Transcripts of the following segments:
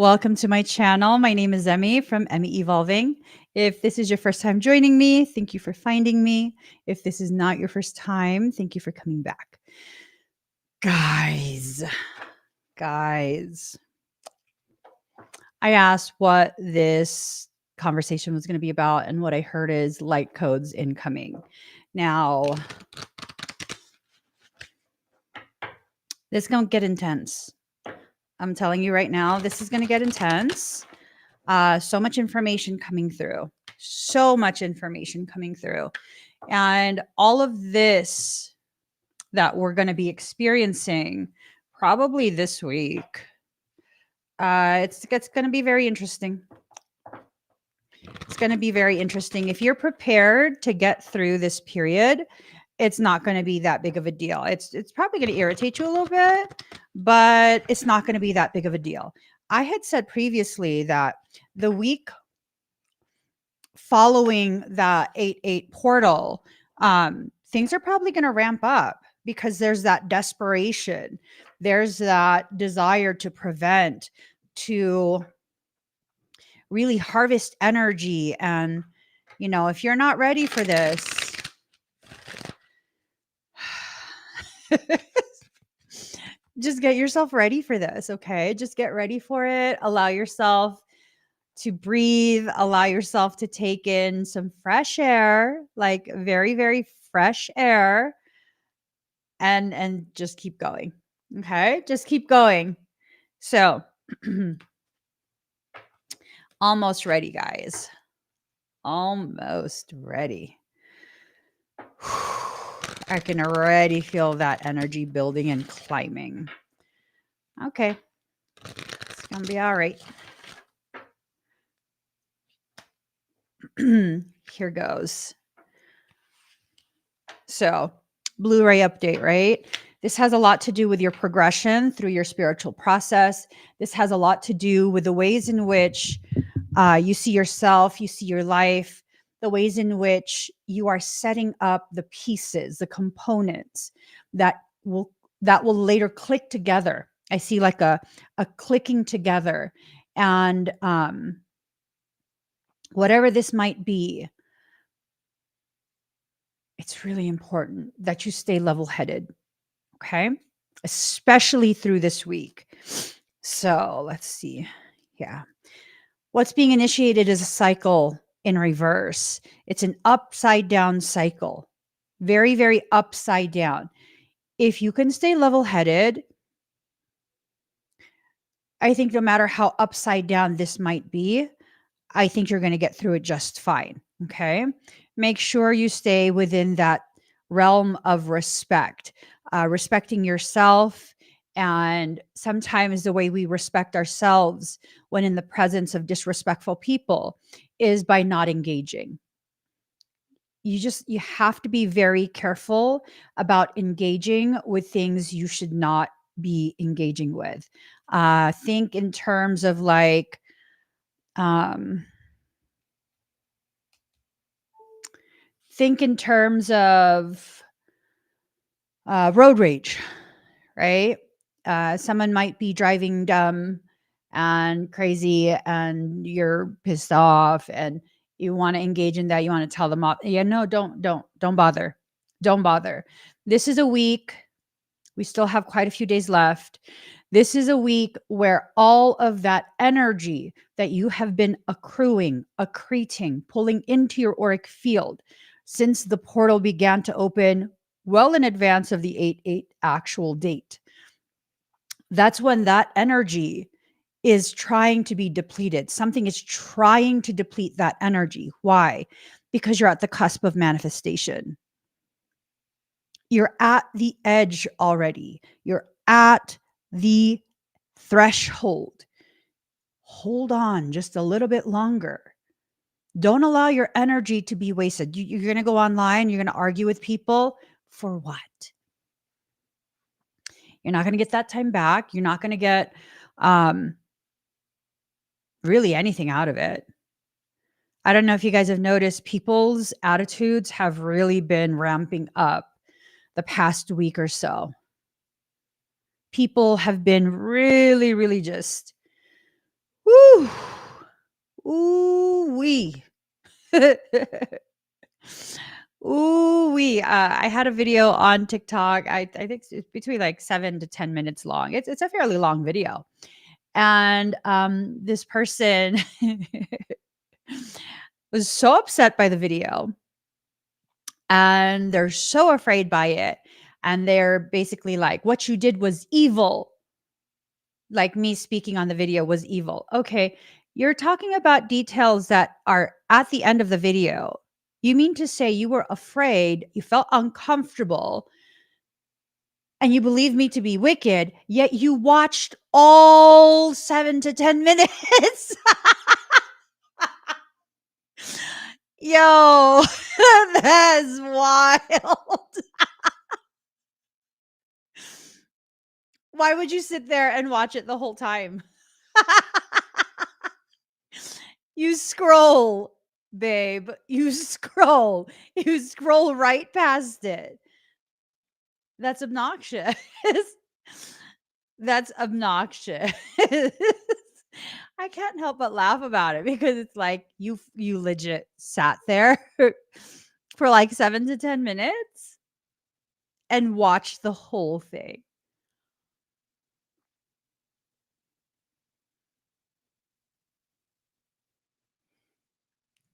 Welcome to my channel. My name is Emmy from Emmy Evolving. If this is your first time joining me, thank you for finding me. If this is not your first time, thank you for coming back. Guys, I asked what this conversation was going to be about, and what I heard is light codes incoming. Now, this is going to get intense. I'm telling you right now, this is going to get intense. So much information coming through. And all of this that we're going to be experiencing probably this week, it's going to be very interesting. It's going to be very interesting. If you're prepared to get through this period, it's not going to be that big of a deal. It's probably going to irritate you a little bit, but it's not going to be that big of a deal. I had said previously that the week following the 8/8 portal, things are probably going to ramp up because there's that desperation. There's that desire to prevent, to really harvest energy. And, if you're not ready for this, just get yourself ready for this. Okay. Just get ready for it. Allow yourself to breathe, allow yourself to take in some fresh air, like very, very fresh air, and just keep going. Okay. Just keep going. So almost ready, guys. Almost ready. I can already feel that energy building and climbing. Okay. It's going to be all right. Here goes. So, Blu-ray update, right? This has a lot to do with your progression through your spiritual process. This has a lot to do with the ways in which you see yourself, you see your life, the ways in which you are setting up the pieces, the components that will later click together. I see like a clicking together, and whatever this might be, it's really important that you stay level-headed, okay? Especially through this week. So let's see. Yeah. What's being initiated is a cycle in reverse. It's an upside down cycle. Very, very upside down. If you can stay level-headed, I think no matter how upside down this might be, I think you're going to get through it just fine. Okay. Make sure you stay within that realm of respect, respecting yourself. And sometimes the way we respect ourselves when in the presence of disrespectful people is by not engaging. You have to be very careful about engaging with things you should not be engaging with. Think in terms of like, road rage, right? Someone might be driving dumb and crazy, and you're pissed off, and you want to engage in that. You want to tell them off. Yeah, no, don't bother. Don't bother. This is a week. We still have quite a few days left. This is a week where all of that energy that you have been accreting, pulling into your auric field since the portal began to open well in advance of the 8/8 actual date. That's when that energy is trying to be depleted. Something is trying to deplete that energy. Why? Because you're at the cusp of manifestation. You're at the edge already. You're at the threshold. Hold on just a little bit longer. Don't allow your energy to be wasted. You're going to go online, you're going to argue with people for what? You're not going to get that time back. You're not going to get really anything out of it. I don't know if you guys have noticed, people's attitudes have really been ramping up the past week or so. People have been really, really just Woo! Ooh wee. Ooh wee. I had a video on TikTok. I think it's between like 7 to 10 minutes long. It's a fairly long video, and this person was so upset by the video, and they're so afraid by it, and they're basically like, "What you did was evil." Like me speaking on the video was evil. Okay, you're talking about details that are at the end of the video. You mean to say you were afraid, you felt uncomfortable, and you believed me to be wicked, yet you watched all 7 to 10 minutes? Yo, that's wild. Why would you sit there and watch it the whole time? You scroll, babe. You scroll. You scroll right past it. That's obnoxious. That's obnoxious. I can't help but laugh about it because it's like you legit sat there for like 7 to 10 minutes and watched the whole thing.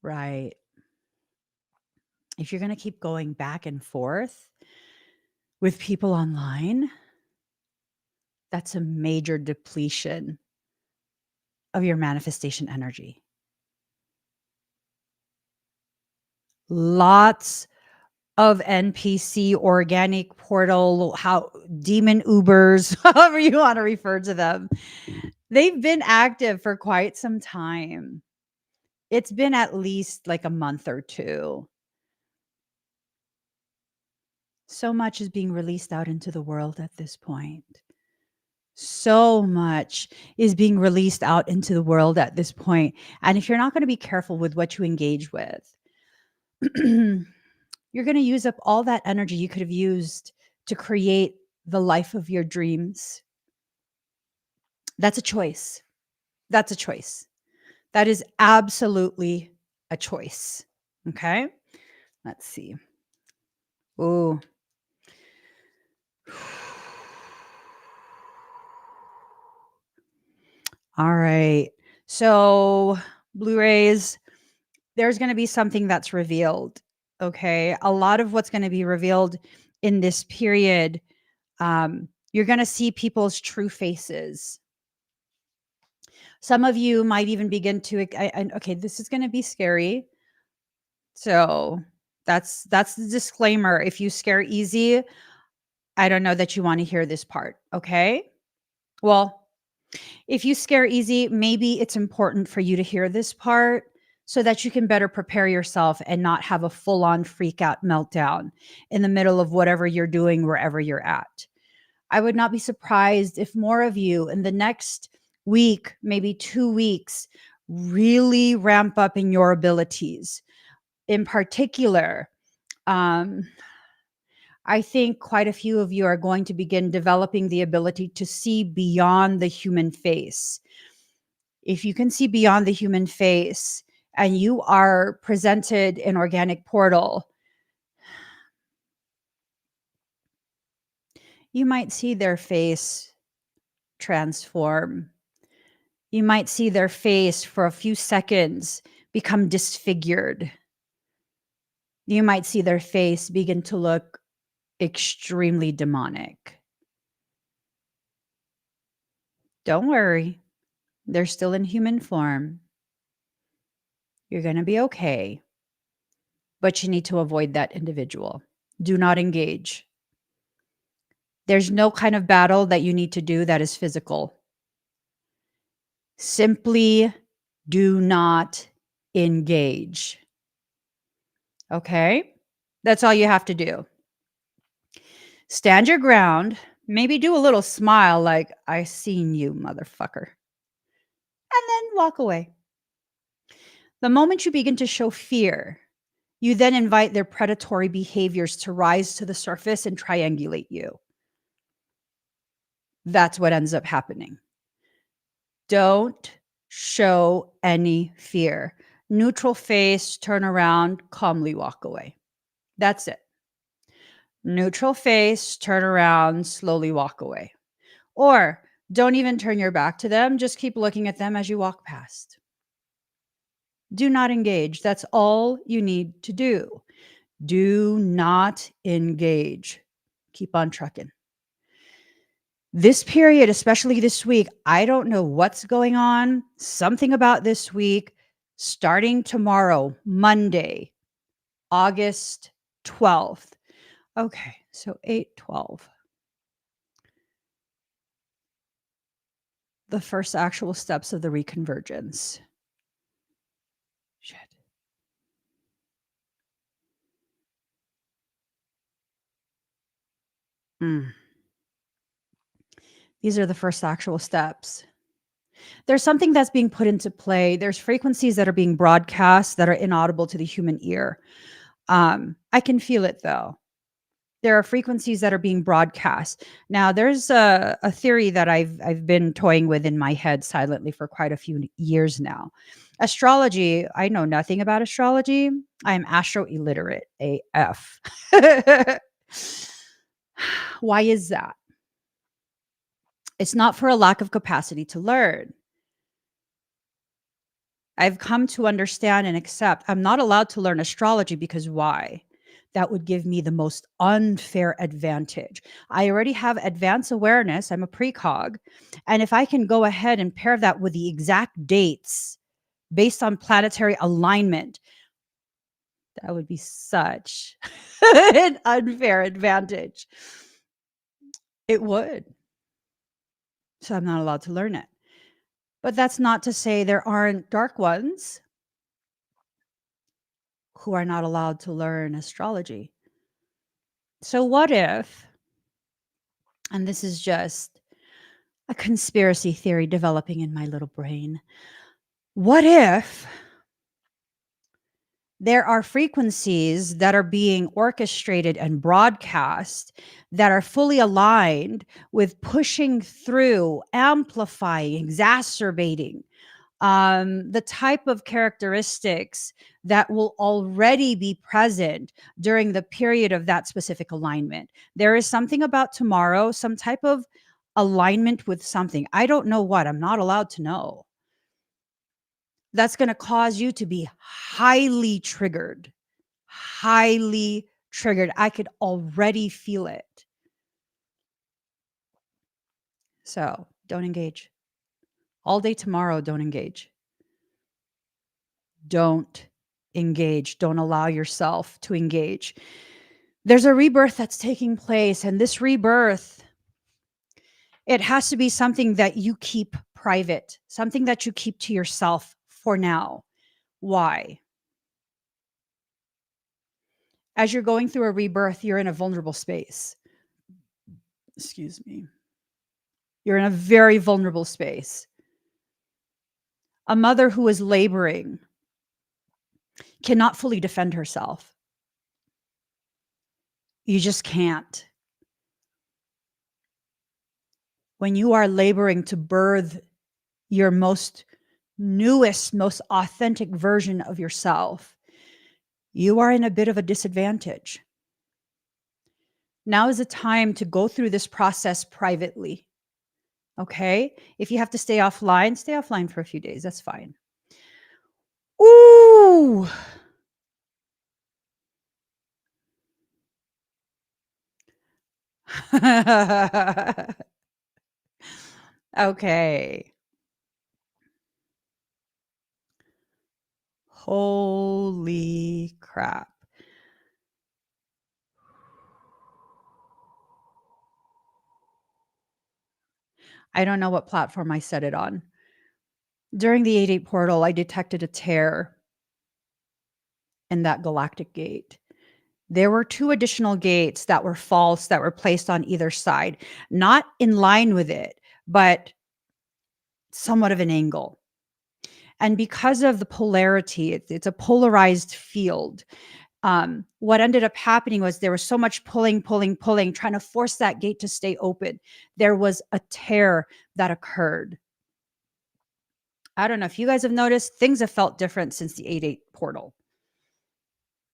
Right. If you're gonna keep going back and forth with people online, that's a major depletion of your manifestation energy. Lots of NPC, organic portal, how demon Ubers, however you want to refer to them, they've been active for quite some time. It's been at least like a month or two. So much is being released out into the world at this point. So much is being released out into the world at this point. And if you're not going to be careful with what you engage with, you're going to use up all that energy you could have used to create the life of your dreams. That's a choice. That's a choice. That is absolutely a choice. Okay. Let's see. Oh, all right. So, Blu-rays, there's going to be something that's revealed. Okay. A lot of what's going to be revealed in this period, you're going to see people's true faces. Some of you might even begin to, okay, this is going to be scary. So that's the disclaimer. If you scare easy, I don't know that you want to hear this part. Okay. Well, if you scare easy, maybe it's important for you to hear this part so that you can better prepare yourself and not have a full on freak out meltdown in the middle of whatever you're doing, wherever you're at. I would not be surprised if more of you in the next week, maybe 2 weeks, really ramp up in your abilities. In particular, I think quite a few of you are going to begin developing the ability to see beyond the human face. If you can see beyond the human face and you are presented in organic portal, you might see their face transform. You might see their face for a few seconds become disfigured. You might see their face begin to look extremely demonic. Don't worry, they're still in human form. You're going to be okay, but you need to avoid that individual. Do not engage. There's no kind of battle that you need to do that is physical. Simply do not engage. Okay? That's all you have to do. Stand your ground. Maybe do a little smile like, I seen you, motherfucker. And then walk away. The moment you begin to show fear, you then invite their predatory behaviors to rise to the surface and triangulate you. That's what ends up happening. Don't show any fear. Neutral face, turn around, calmly walk away. That's it. Neutral face, turn around, slowly walk away. Or don't even turn your back to them. Just keep looking at them as you walk past. Do not engage. That's all you need to do. Do not engage. Keep on trucking. This period, especially this week, I don't know what's going on. Something about this week, starting tomorrow, Monday, August 12th. Okay, so 8/12. The first actual steps of the reconvergence. Shit. These are the first actual steps. There's something that's being put into play. There's frequencies that are being broadcast that are inaudible to the human ear. I can feel it though. There are frequencies that are being broadcast. Now, there's a theory that I've been toying with in my head silently for quite a few years now. Astrology, I know nothing about astrology. I'm astro illiterate AF. Why is that? It's not for a lack of capacity to learn. I've come to understand and accept I'm not allowed to learn astrology because why? That would give me the most unfair advantage. I already have advanced awareness. I'm a precog. And if I can go ahead and pair that with the exact dates based on planetary alignment, that would be such an unfair advantage. It would. So I'm not allowed to learn it. But that's not to say there aren't dark ones who are not allowed to learn astrology. So, what if, and this is just a conspiracy theory developing in my little brain, what if there are frequencies that are being orchestrated and broadcast that are fully aligned with pushing through, amplifying, exacerbating the type of characteristics that will already be present during the period of that specific alignment. There is something about tomorrow, some type of alignment with something. I don't know what. I'm not allowed to know. That's going to cause you to be highly triggered. Highly triggered. I could already feel it. So don't engage. All day tomorrow, don't engage. Don't engage. Don't allow yourself to engage. There's a rebirth that's taking place, and this rebirth, it has to be something that you keep private, something that you keep to yourself for now. Why? As you're going through a rebirth, you're in a vulnerable space. Excuse me. You're in a very vulnerable space. A mother who is laboring cannot fully defend herself. You just can't. When you are laboring to birth your most newest, most authentic version of yourself, you are in a bit of a disadvantage. Now is the time to go through this process privately. Okay? If you have to stay offline for a few days. That's fine. Ooh. Okay. Holy crap. I don't know what platform I set it on. During the 8/8 portal, I detected a tear in that galactic gate. There were 2 additional gates that were false that were placed on either side, not in line with it, but somewhat of an angle. And because of the polarity, it's a polarized field. What ended up happening was there was so much pulling, trying to force that gate to stay open. There was a tear that occurred. I don't know if you guys have noticed, things have felt different since the 8-8 portal,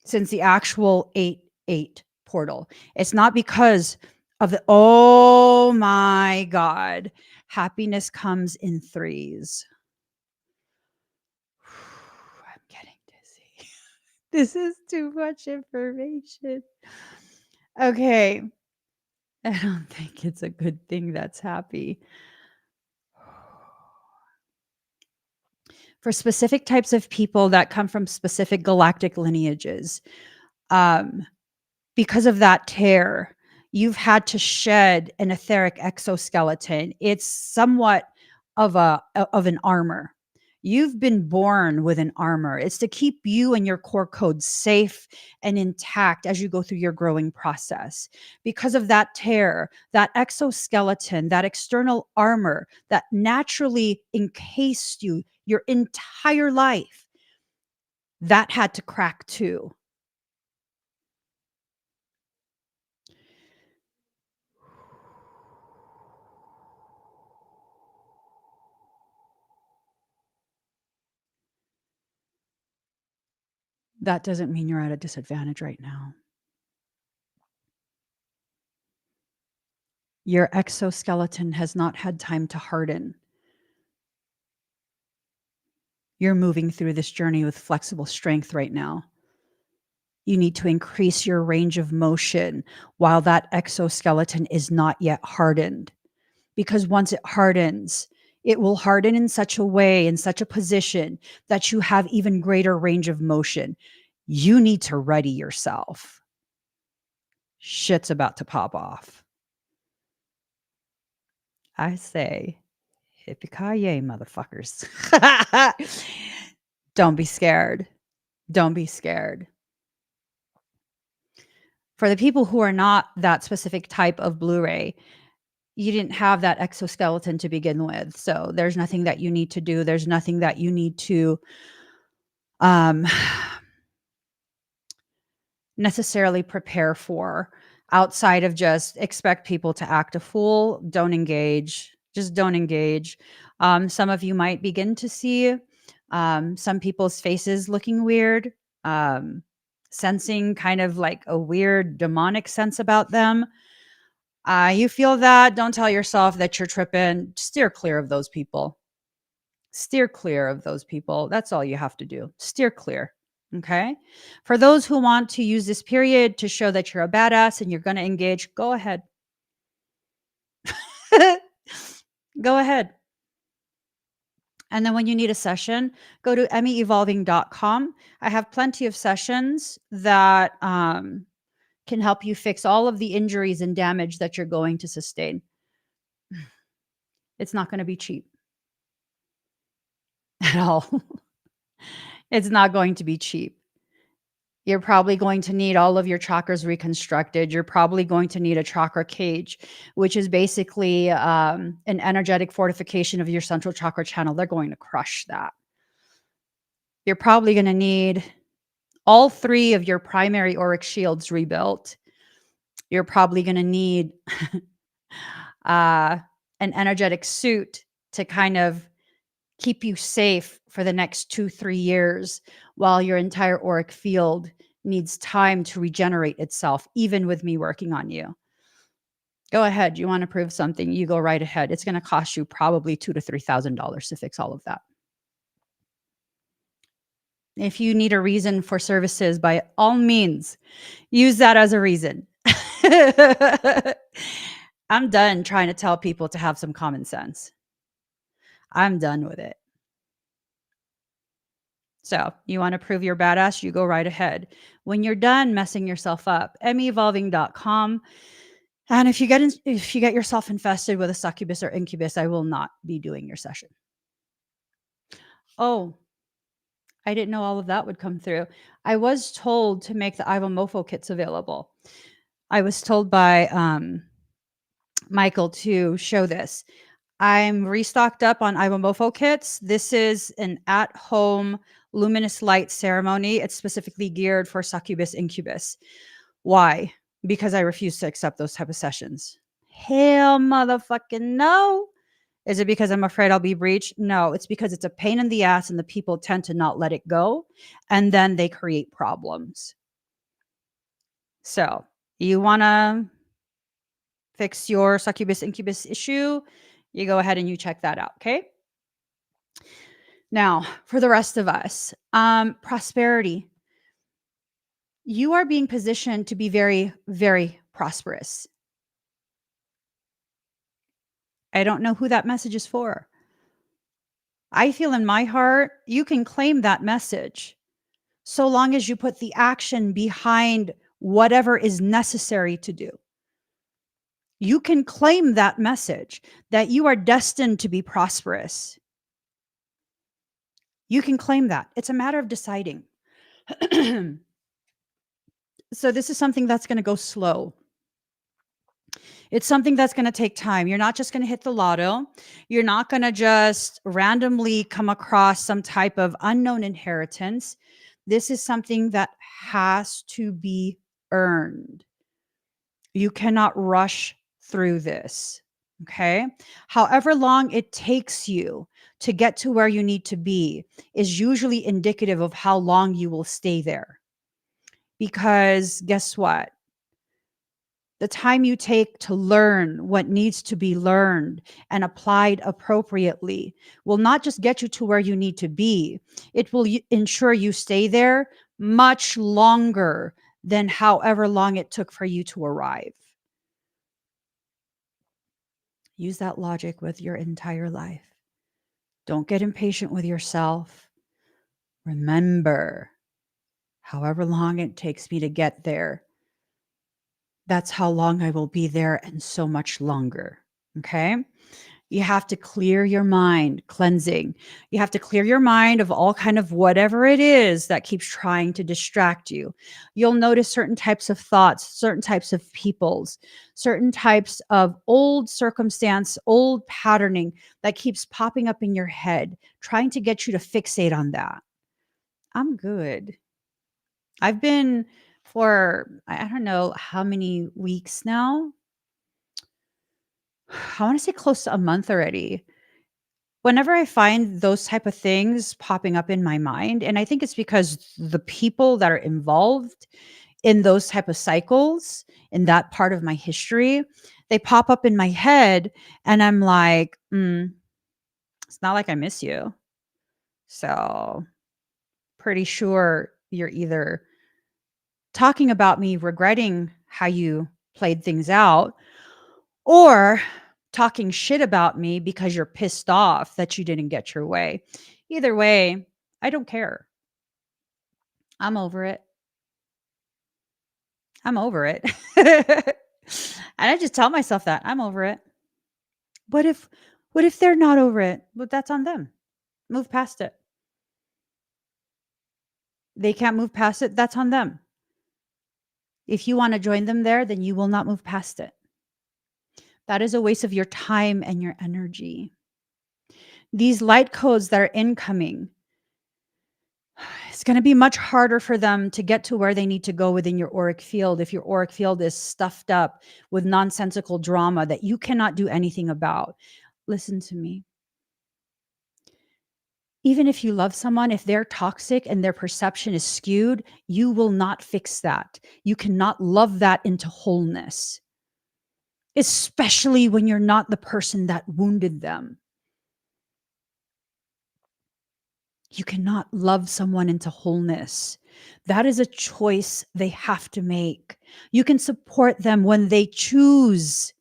since the actual 8-8 portal. It's not because of the, oh my God, happiness comes in threes. I'm getting dizzy. This is too much information. Okay. I don't think it's a good thing that's happy. For specific types of people that come from specific galactic lineages, um, because of that tear, you've had to shed an etheric exoskeleton. It's somewhat of an armor. You've been born with an armor. It's to keep you and your core code safe and intact as you go through your growing process. Because of that tear, that exoskeleton, that external armor that naturally encased you your entire life, that had to crack too. That doesn't mean you're at a disadvantage right now. Your exoskeleton has not had time to harden. You're moving through this journey with flexible strength right now. You need to increase your range of motion while that exoskeleton is not yet hardened. Because once it hardens, it will harden in such a way, in such a position that you have even greater range of motion. You need to ready yourself. Shit's about to pop off. I say, yippee-ki-yay, motherfuckers. Don't be scared. Don't be scared. For the people who are not that specific type of Blu-ray, you didn't have that exoskeleton to begin with. So there's nothing that you need to do. There's nothing that you need to um, necessarily prepare for outside of just expect people to act a fool. Don't engage. Just don't engage. Some of you might begin to see some people's faces looking weird, sensing kind of like a weird demonic sense about them. You feel that, don't tell yourself that you're tripping. Steer clear of those people. Steer clear of those people. That's all you have to do. Steer clear. Okay. For those who want to use this period to show that you're a badass and you're going to engage, go ahead. Go ahead. And then when you need a session, go to emmyevolving.com. I have plenty of sessions that can help you fix all of the injuries and damage that you're going to sustain. It's not going to be cheap at all. It's not going to be cheap. You're probably going to need all of your chakras reconstructed. You're probably going to need a chakra cage, which is basically an energetic fortification of your central chakra channel. They're going to crush that. You're probably going to need all 3 of your primary auric shields rebuilt. You're probably going to need an energetic suit to kind of keep you safe for the next 2-3 years while your entire auric field needs time to regenerate itself, even with me working on you. Go ahead. You want to prove something, you go right ahead. It's going to cost you probably $2,000 to $3,000 to fix all of that. If you need a reason for services, by all means, use that as a reason. I'm done trying to tell people to have some common sense. I'm done with it. So you want to prove you're badass, you go right ahead. When you're done messing yourself up, emmyevolving.com. And if you get yourself infested with a succubus or incubus, I will not be doing your session. Oh, I didn't know all of that would come through. I was told to make the Ivomofo kits available. I was told by Michael to show this. I'm restocked up on Ivomofo kits. This is an at-home luminous light ceremony. It's specifically geared for succubus, incubus. Why? Because I refuse to accept those type of sessions. Hell motherfucking no. Is it because I'm afraid I'll be breached? No, it's because it's a pain in the ass and the people tend to not let it go. And then they create problems. So you want to fix your succubus incubus issue, you go ahead and you check that out. Okay. Now, for the rest of us, prosperity. You are being positioned to be very, very prosperous. I don't know who that message is for. I feel in my heart, you can claim that message so long as you put the action behind whatever is necessary to do. You can claim that message that you are destined to be prosperous. You can claim that. It's a matter of deciding. So this is something that's going to go slow. It's something that's going to take time. You're not just going to hit the lotto. You're not going to just randomly come across some type of unknown inheritance. This is something that has to be earned. You cannot rush through this. Okay. However long it takes you to get to where you need to be is usually indicative of how long you will stay there. Because guess what? The time you take to learn what needs to be learned and applied appropriately will not just get you to where you need to be, it will ensure you stay there much longer than however long it took for you to arrive. Use that logic with your entire life. Don't get impatient with yourself. Remember, however long it takes me to get there, that's how long I will be there and so much longer. Okay. You have to clear your mind, cleansing. You have to clear your mind of all kind of whatever it is that keeps trying to distract you. You'll notice certain types of thoughts, certain types of peoples, certain types of old circumstance, old patterning that keeps popping up in your head, trying to get you to fixate on that. I'm good. I've been for, I don't know how many weeks now. I want to say close to a month already. Whenever I find those type of things popping up in my mind, and I think it's because the people that are involved in those type of cycles in that part of my history, they pop up in my head and I'm like, it's not like I miss you. So pretty sure you're either talking about me regretting how you played things out, or talking shit about me because you're pissed off that you didn't get your way. Either way, I don't care. I'm over it. I'm over it. And I just tell myself that I'm over it. What if they're not over it? But that's on them. Move past it. They can't move past it. That's on them. If you want to join them there, then you will not move past it. That is a waste of your time and your energy. These light codes that are incoming, it's going to be much harder for them to get to where they need to go within your auric field if your auric field is stuffed up with nonsensical drama that you cannot do anything about. Listen to me. Even if you love someone, if they're toxic and their perception is skewed, you will not fix that. You cannot love that into wholeness, especially when you're not the person that wounded them. You cannot love someone into wholeness. That is a choice they have to make. You can support them when they choose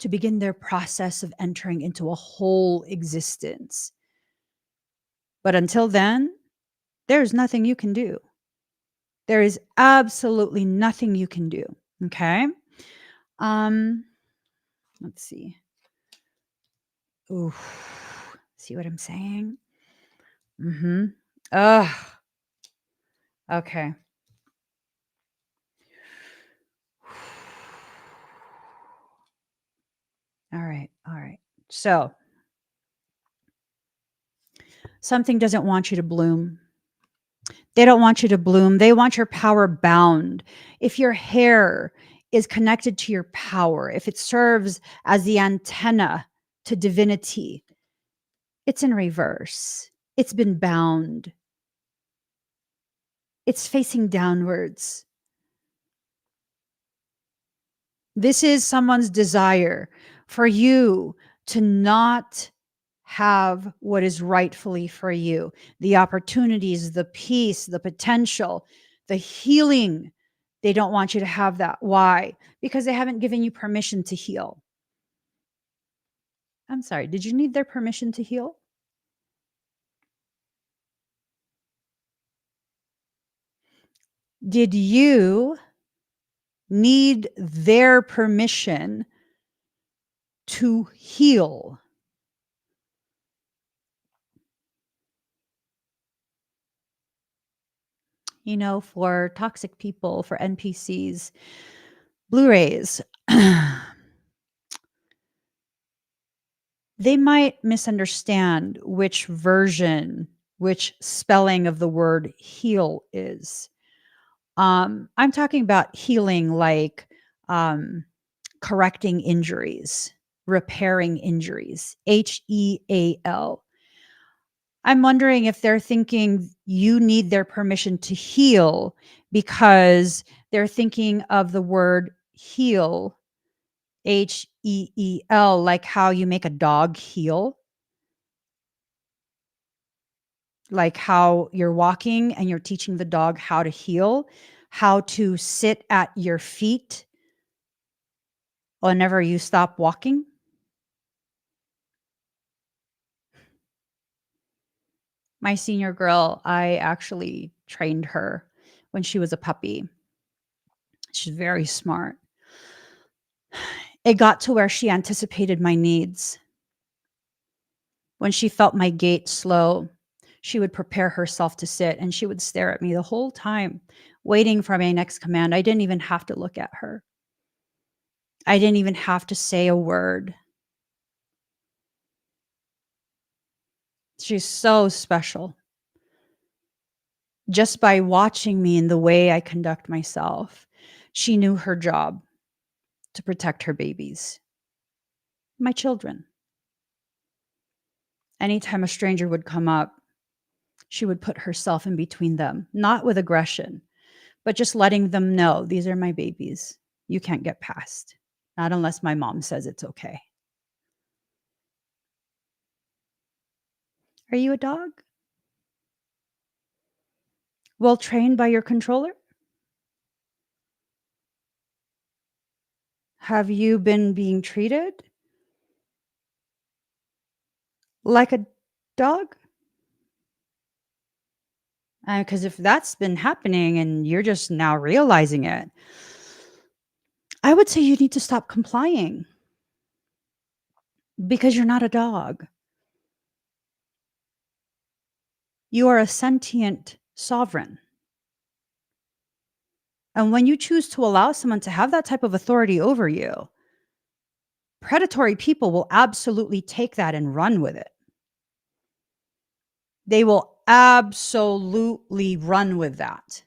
to begin their process of entering into a whole existence. But until then, there's nothing you can do. There is absolutely nothing you can do. Okay. Let's see. Ooh, see what I'm saying? Mm-hmm. Ugh. Okay. All right. All right. So something doesn't want you to bloom. They don't want you to bloom. They want your power bound. If your hair is connected to your power, if it serves as the antenna to divinity, it's in reverse. It's been bound. It's facing downwards. This is someone's desire for you to not have what is rightfully for you, the opportunities, the peace, the potential, the healing. They don't want you to have that. Why? Because they haven't given you permission to heal. I'm sorry, did you need their permission to heal? Did you need their permission to heal? You know, for toxic people, for NPCs, Blu-rays, they might misunderstand which version, which spelling of the word heal is. I'm talking about healing like correcting injuries, repairing injuries, HEAL. I'm wondering if they're thinking you need their permission to heal because they're thinking of the word heal, HEEL, like how you make a dog heel, like how you're walking and you're teaching the dog how to heel, how to sit at your feet whenever you stop walking. My senior girl, I actually trained her when she was a puppy. She's very smart. It got to where she anticipated my needs. When she felt my gait slow, she would prepare herself to sit and she would stare at me the whole time, waiting for my next command. I didn't even have to look at her. I didn't even have to say a word. She's so special. Just by watching me in the way I conduct myself, she knew her job to protect her babies, my children. Anytime a stranger would come up, she would put herself in between them, not with aggression, but just letting them know, these are my babies. You can't get past. Not unless my mom says it's okay. Are you a dog? Well trained by your controller? Have you been being treated like a dog? Because if that's been happening and you're just now realizing it, I would say you need to stop complying because you're not a dog. You are a sentient sovereign. And when you choose to allow someone to have that type of authority over you, predatory people will absolutely take that and run with it. They will absolutely run with that.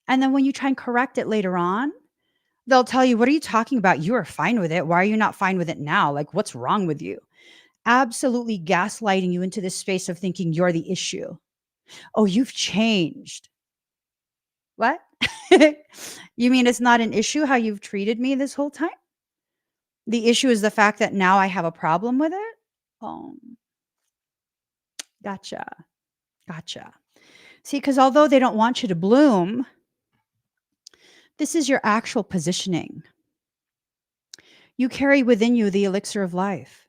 And then when you try and correct it later on, they'll tell you, what are you talking about? You are fine with it. Why are you not fine with it now? Like, what's wrong with you? Absolutely gaslighting you into this space of thinking you're the issue. Oh, you've changed. What? You mean it's not an issue how you've treated me this whole time? The issue is the fact that now I have a problem with it? Oh, gotcha. Gotcha. See, because although they don't want you to bloom, this is your actual positioning. You carry within you the elixir of life.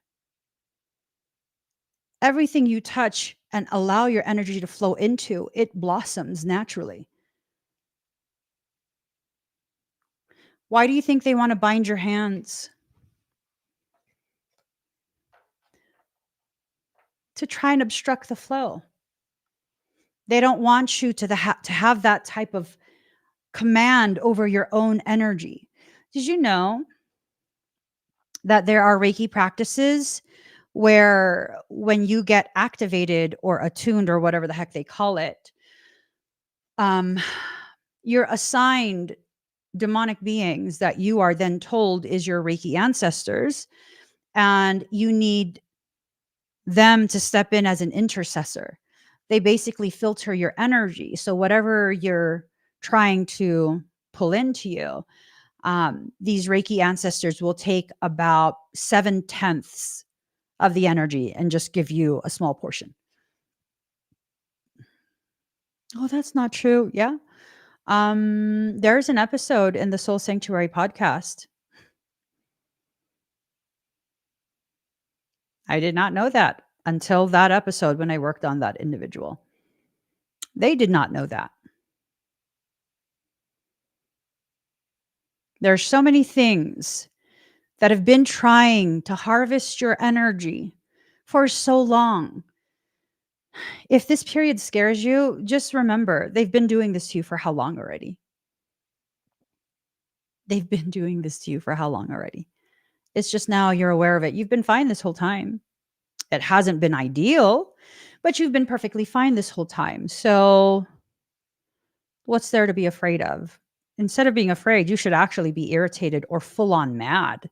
Everything you touch and allow your energy to flow into, it blossoms naturally. Why do you think they want to bind your hands? To try and obstruct the flow. They don't want you to have that type of command over your own energy. Did you know that there are Reiki practices where when you get activated or attuned or whatever the heck they call it, you're assigned demonic beings that you are then told is your Reiki ancestors, and you need them to step in as an intercessor. They basically filter your energy. So whatever you're trying to pull into you, these Reiki ancestors will take about 7/10 of the energy and just give you a small portion. Oh, that's not true. Yeah. There's an episode in the Soul Sanctuary podcast. I did not know that until that episode when I worked on that individual. They did not know that. There's so many things that have been trying to harvest your energy for so long. If this period scares you, just remember they've been doing this to you for how long already? They've been doing this to you for how long already? It's just now you're aware of it. You've been fine this whole time. It hasn't been ideal, but you've been perfectly fine this whole time. So what's there to be afraid of? Instead of being afraid, you should actually be irritated or full on mad.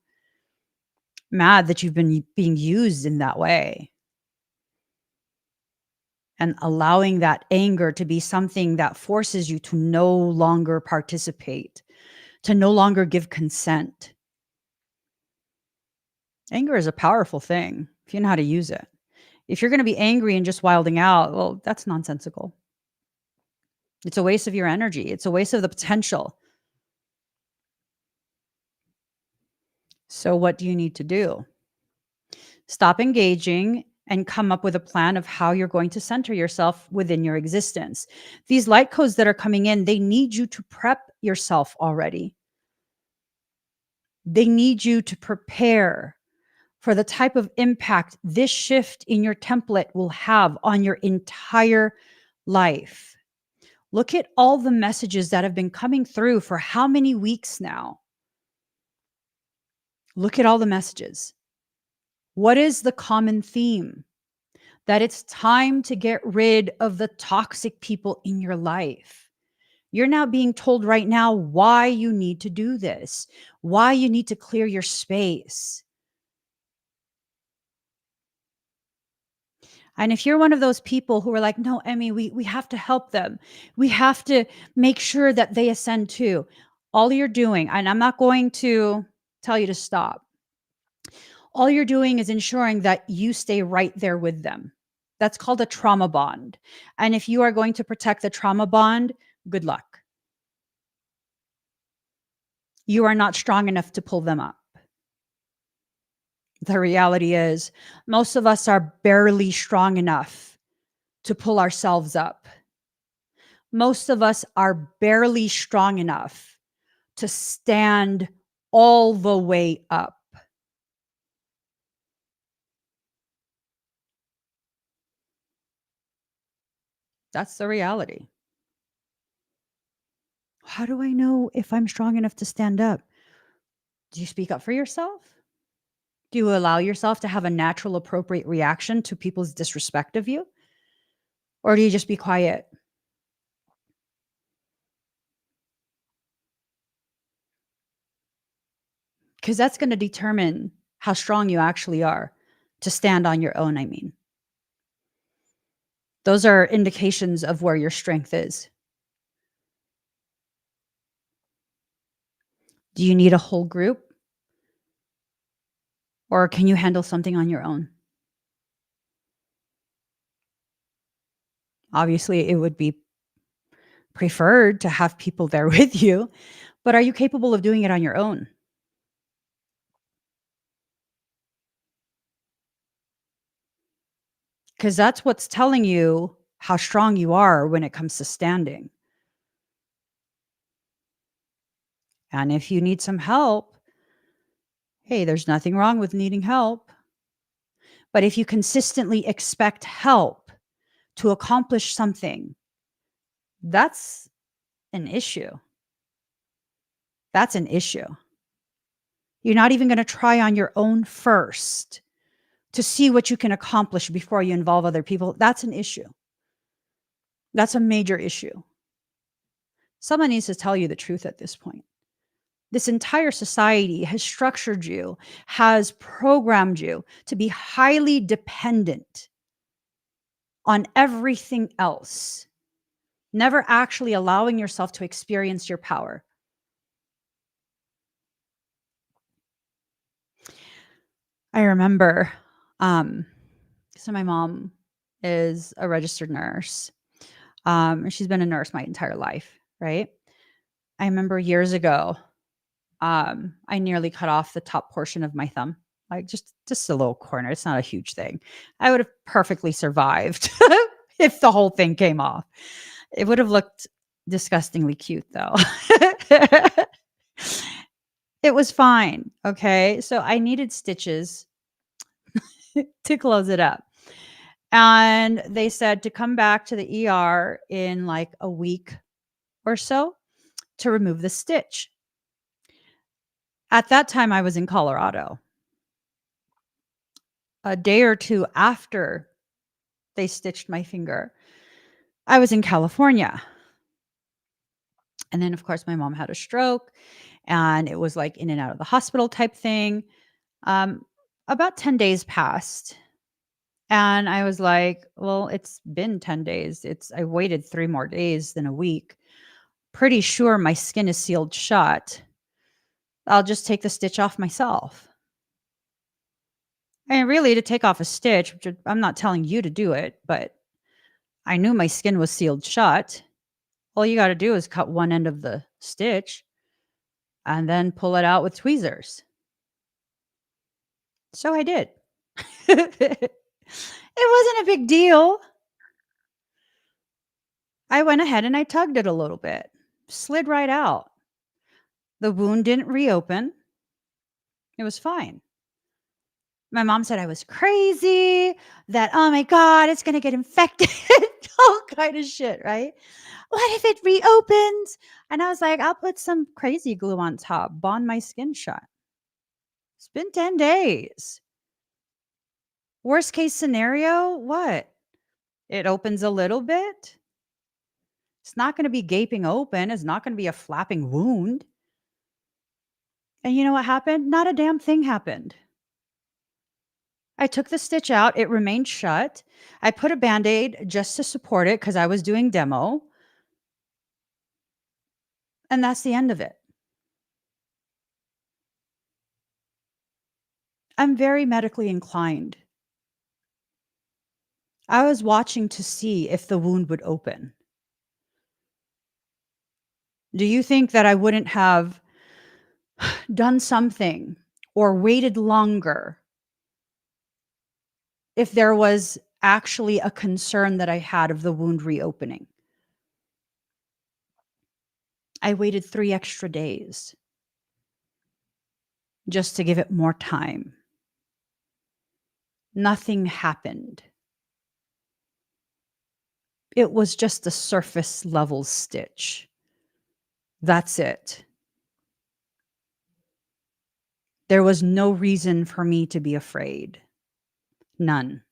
Mad that you've been being used in that way. And allowing that anger to be something that forces you to no longer participate, to no longer give consent. Anger is a powerful thing if you know how to use it. If you're going to be angry and just wilding out, well, that's nonsensical. It's a waste of your energy. It's a waste of the potential. So what do you need to do? Stop engaging and come up with a plan of how you're going to center yourself within your existence. These light codes that are coming in, they need you to prep yourself already. They need you to prepare for the type of impact this shift in your template will have on your entire life. Look at all the messages that have been coming through for how many weeks now? Look at all the messages. What is the common theme? That it's time to get rid of the toxic people in your life. You're now being told right now why you need to do this, why you need to clear your space. And if you're one of those people who are like, no, Emmy, we have to help them. We have to make sure that they ascend too. All you're doing, and I'm not going to tell you to stop. All you're doing is ensuring that you stay right there with them. That's called a trauma bond. And if you are going to protect the trauma bond, good luck. You are not strong enough to pull them up. The reality is, most of us are barely strong enough to pull ourselves up. Most of us are barely strong enough to stand all the way up. That's the reality. How do I know if I'm strong enough to stand up? Do you speak up for yourself? Do you allow yourself to have a natural, appropriate reaction to people's disrespect of you? Or do you just be quiet? Because that's going to determine how strong you actually are to stand on your own, I mean. Those are indications of where your strength is. Do you need a whole group? Or can you handle something on your own? Obviously, it would be preferred to have people there with you, but are you capable of doing it on your own? Because that's what's telling you how strong you are when it comes to standing. And if you need some help, hey, there's nothing wrong with needing help. But if you consistently expect help to accomplish something, that's an issue. That's an issue. You're not even going to try on your own first to see what you can accomplish before you involve other people. That's an issue. That's a major issue. Someone needs to tell you the truth at this point. This entire society has structured you, has programmed you to be highly dependent on everything else, never actually allowing yourself to experience your power. I remember, so my mom is a registered nurse. She's been a nurse my entire life, right? I remember years ago, I nearly cut off the top portion of my thumb, like just a little corner. It's not a huge thing. I would have perfectly survived if the whole thing came off. It would have looked disgustingly cute, though. It was fine. Okay. So I needed stitches to close it up. And they said to come back to the ER in like a week or so to remove the stitch. At that time, I was in Colorado. A day or two after they stitched my finger, I was in California. And then, of course, my mom had a stroke, and it was like in and out of the hospital type thing. About 10 days passed. And I was like, well, it's been 10 days. I waited 3 more days than a week. Pretty sure my skin is sealed shut. I'll just take the stitch off myself. And really, to take off a stitch, which I'm not telling you to do it, but I knew my skin was sealed shut. All you got to do is cut one end of the stitch and then pull it out with tweezers. So I did. It wasn't a big deal. I went ahead and I tugged it a little bit, slid right out. The wound didn't reopen. It was fine. My mom said I was crazy, that, oh my God, it's going to get infected, all kind of shit, right? What if it reopens? And I was like, I'll put some crazy glue on top, bond my skin shut. It's been 10 days. Worst case scenario, what? It opens a little bit. It's not going to be gaping open. It's not going to be a flapping wound. And you know what happened? Not a damn thing happened. I took the stitch out. It remained shut. I put a Band-Aid just to support it because I was doing demo. And that's the end of it. I'm very medically inclined. I was watching to see if the wound would open. Do you think that I wouldn't have done something or waited longer if there was actually a concern that I had of the wound reopening? I waited 3 extra days just to give it more time. Nothing happened. It was just a surface level stitch. That's it. There was no reason for me to be afraid. None.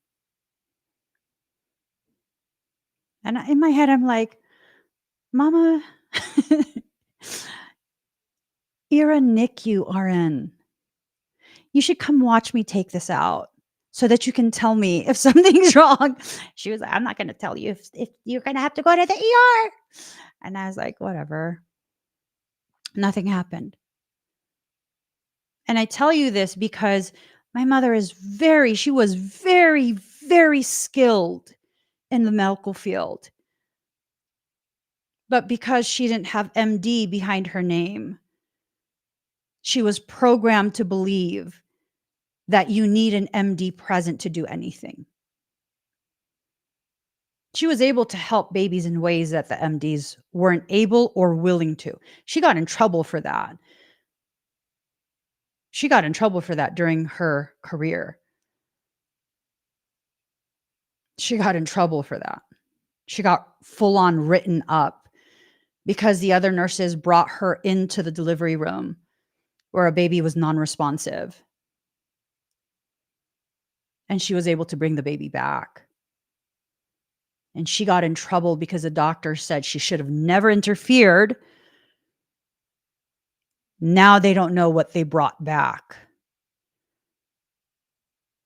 And in my head, I'm like, Mama, you're a NICU RN. You should come watch me take this out so that you can tell me if something's wrong. She was like, I'm not going to tell you if you're going to have to go to the ER. And I was like, whatever. Nothing happened. And I tell you this because my mother she was very, very skilled in the medical field. But because she didn't have MD behind her name, she was programmed to believe that you need an MD present to do anything. She was able to help babies in ways that the MDs weren't able or willing to. She got in trouble for that. She got in trouble for that during her career. She got in trouble for that. She got full on written up because the other nurses brought her into the delivery room where a baby was non-responsive. And she was able to bring the baby back. And she got in trouble because the doctor said she should have never interfered Now they don't know what they brought back.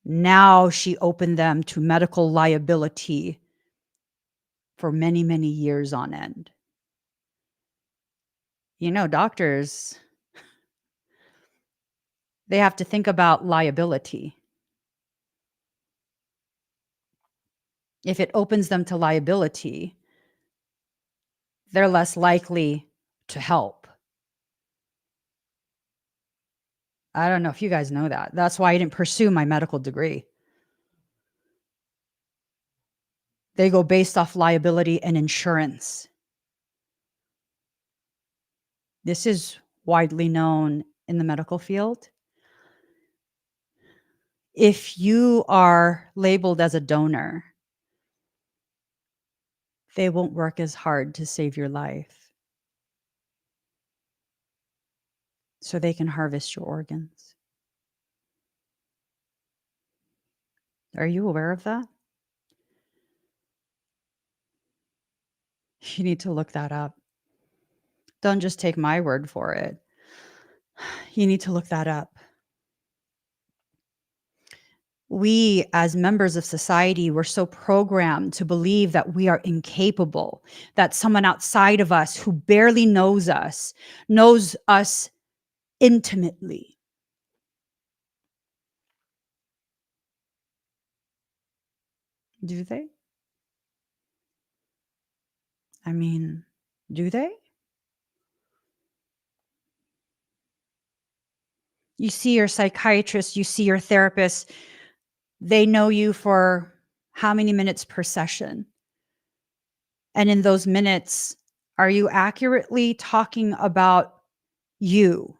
Now she opened them to medical liability for many, many years on end. Doctors, they have to think about liability. If it opens them to liability, they're less likely to help. I don't know if you guys know that. That's why I didn't pursue my medical degree. They go based off liability and insurance. This is widely known in the medical field. If you are labeled as a donor, they won't work as hard to save your life so they can harvest your organs. Are you aware of that? You need to look that up. Don't just take my word for it. You need to look that up. We, as members of society, we're so programmed to believe that we are incapable, that someone outside of us who barely knows us intimately. Do they? I mean, do they? You see your psychiatrist, you see your therapist, they know you for how many minutes per session? And in those minutes, are you accurately talking about you?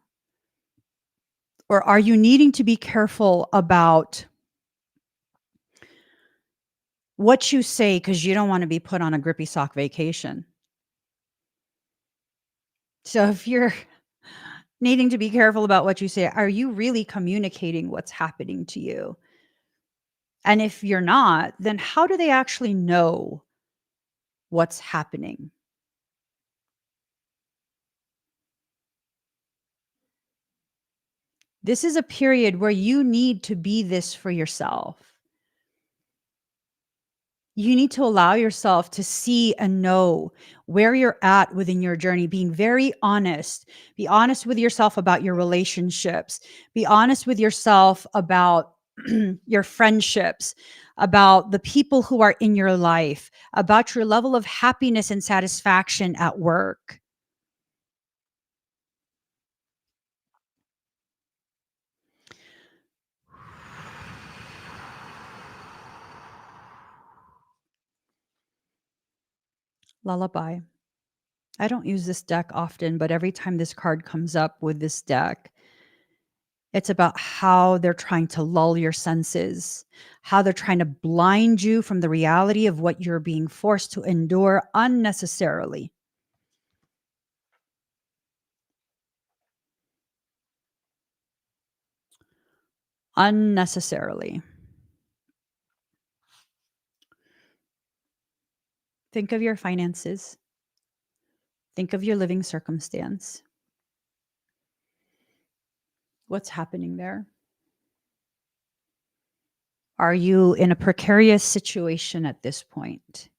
Or are you needing to be careful about what you say because you don't want to be put on a grippy sock vacation? So if you're needing to be careful about what you say, are you really communicating what's happening to you? And if you're not, then how do they actually know what's happening? This is a period where you need to be this for yourself. You need to allow yourself to see and know where you're at within your journey, being very honest. Be honest with yourself about your relationships. Be honest with yourself about your friendships, about the people who are in your life, about your level of happiness and satisfaction at work. Lullaby. I don't use this deck often, but every time this card comes up with this deck, it's about how they're trying to lull your senses, how they're trying to blind you from the reality of what you're being forced to endure unnecessarily. Unnecessarily. Think of your finances. Think of your living circumstance. What's happening there? Are you in a precarious situation at this point?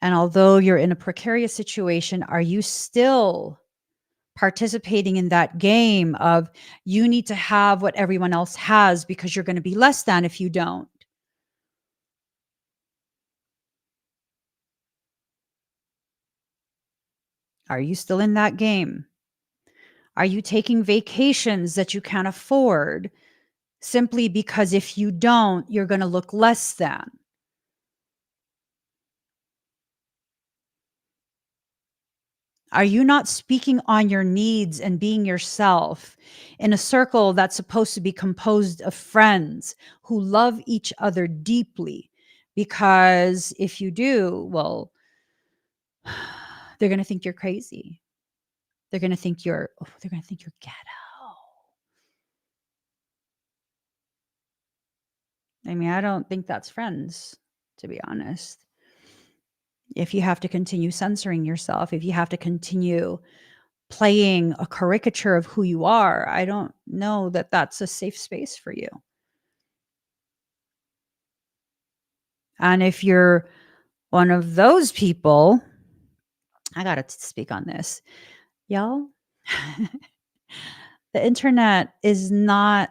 And although you're in a precarious situation, are you still participating in that game of you need to have what everyone else has because you're going to be less than if you don't? Are you still in that game? Are you taking vacations that you can't afford simply because if you don't, you're going to look less than? Are you not speaking on your needs and being yourself in a circle that's supposed to be composed of friends who love each other deeply? Because if you do, well, they're going to think you're crazy. They're going to think they're going to think you're ghetto. I mean, I don't think that's friends, to be honest. If you have to continue censoring yourself, if you have to continue playing a caricature of who you are, I don't know that that's a safe space for you. And if you're one of those people, I got to speak on this. Y'all, the internet is not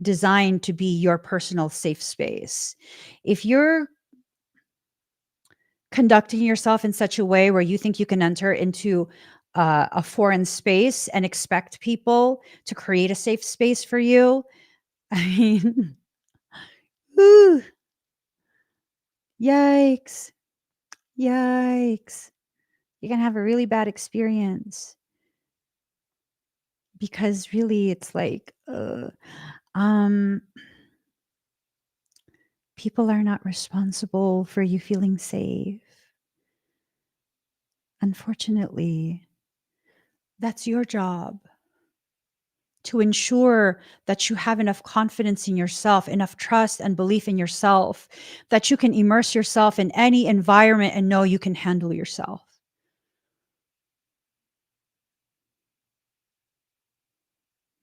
designed to be your personal safe space. If you're conducting yourself in such a way where you think you can enter into a foreign space and expect people to create a safe space for you, I mean, ooh, yikes, yikes. You're going to have a really bad experience because really it's like, um, people are not responsible for you feeling safe. Unfortunately, that's your job to ensure that you have enough confidence in yourself, enough trust and belief in yourself, that you can immerse yourself in any environment and know you can handle yourself.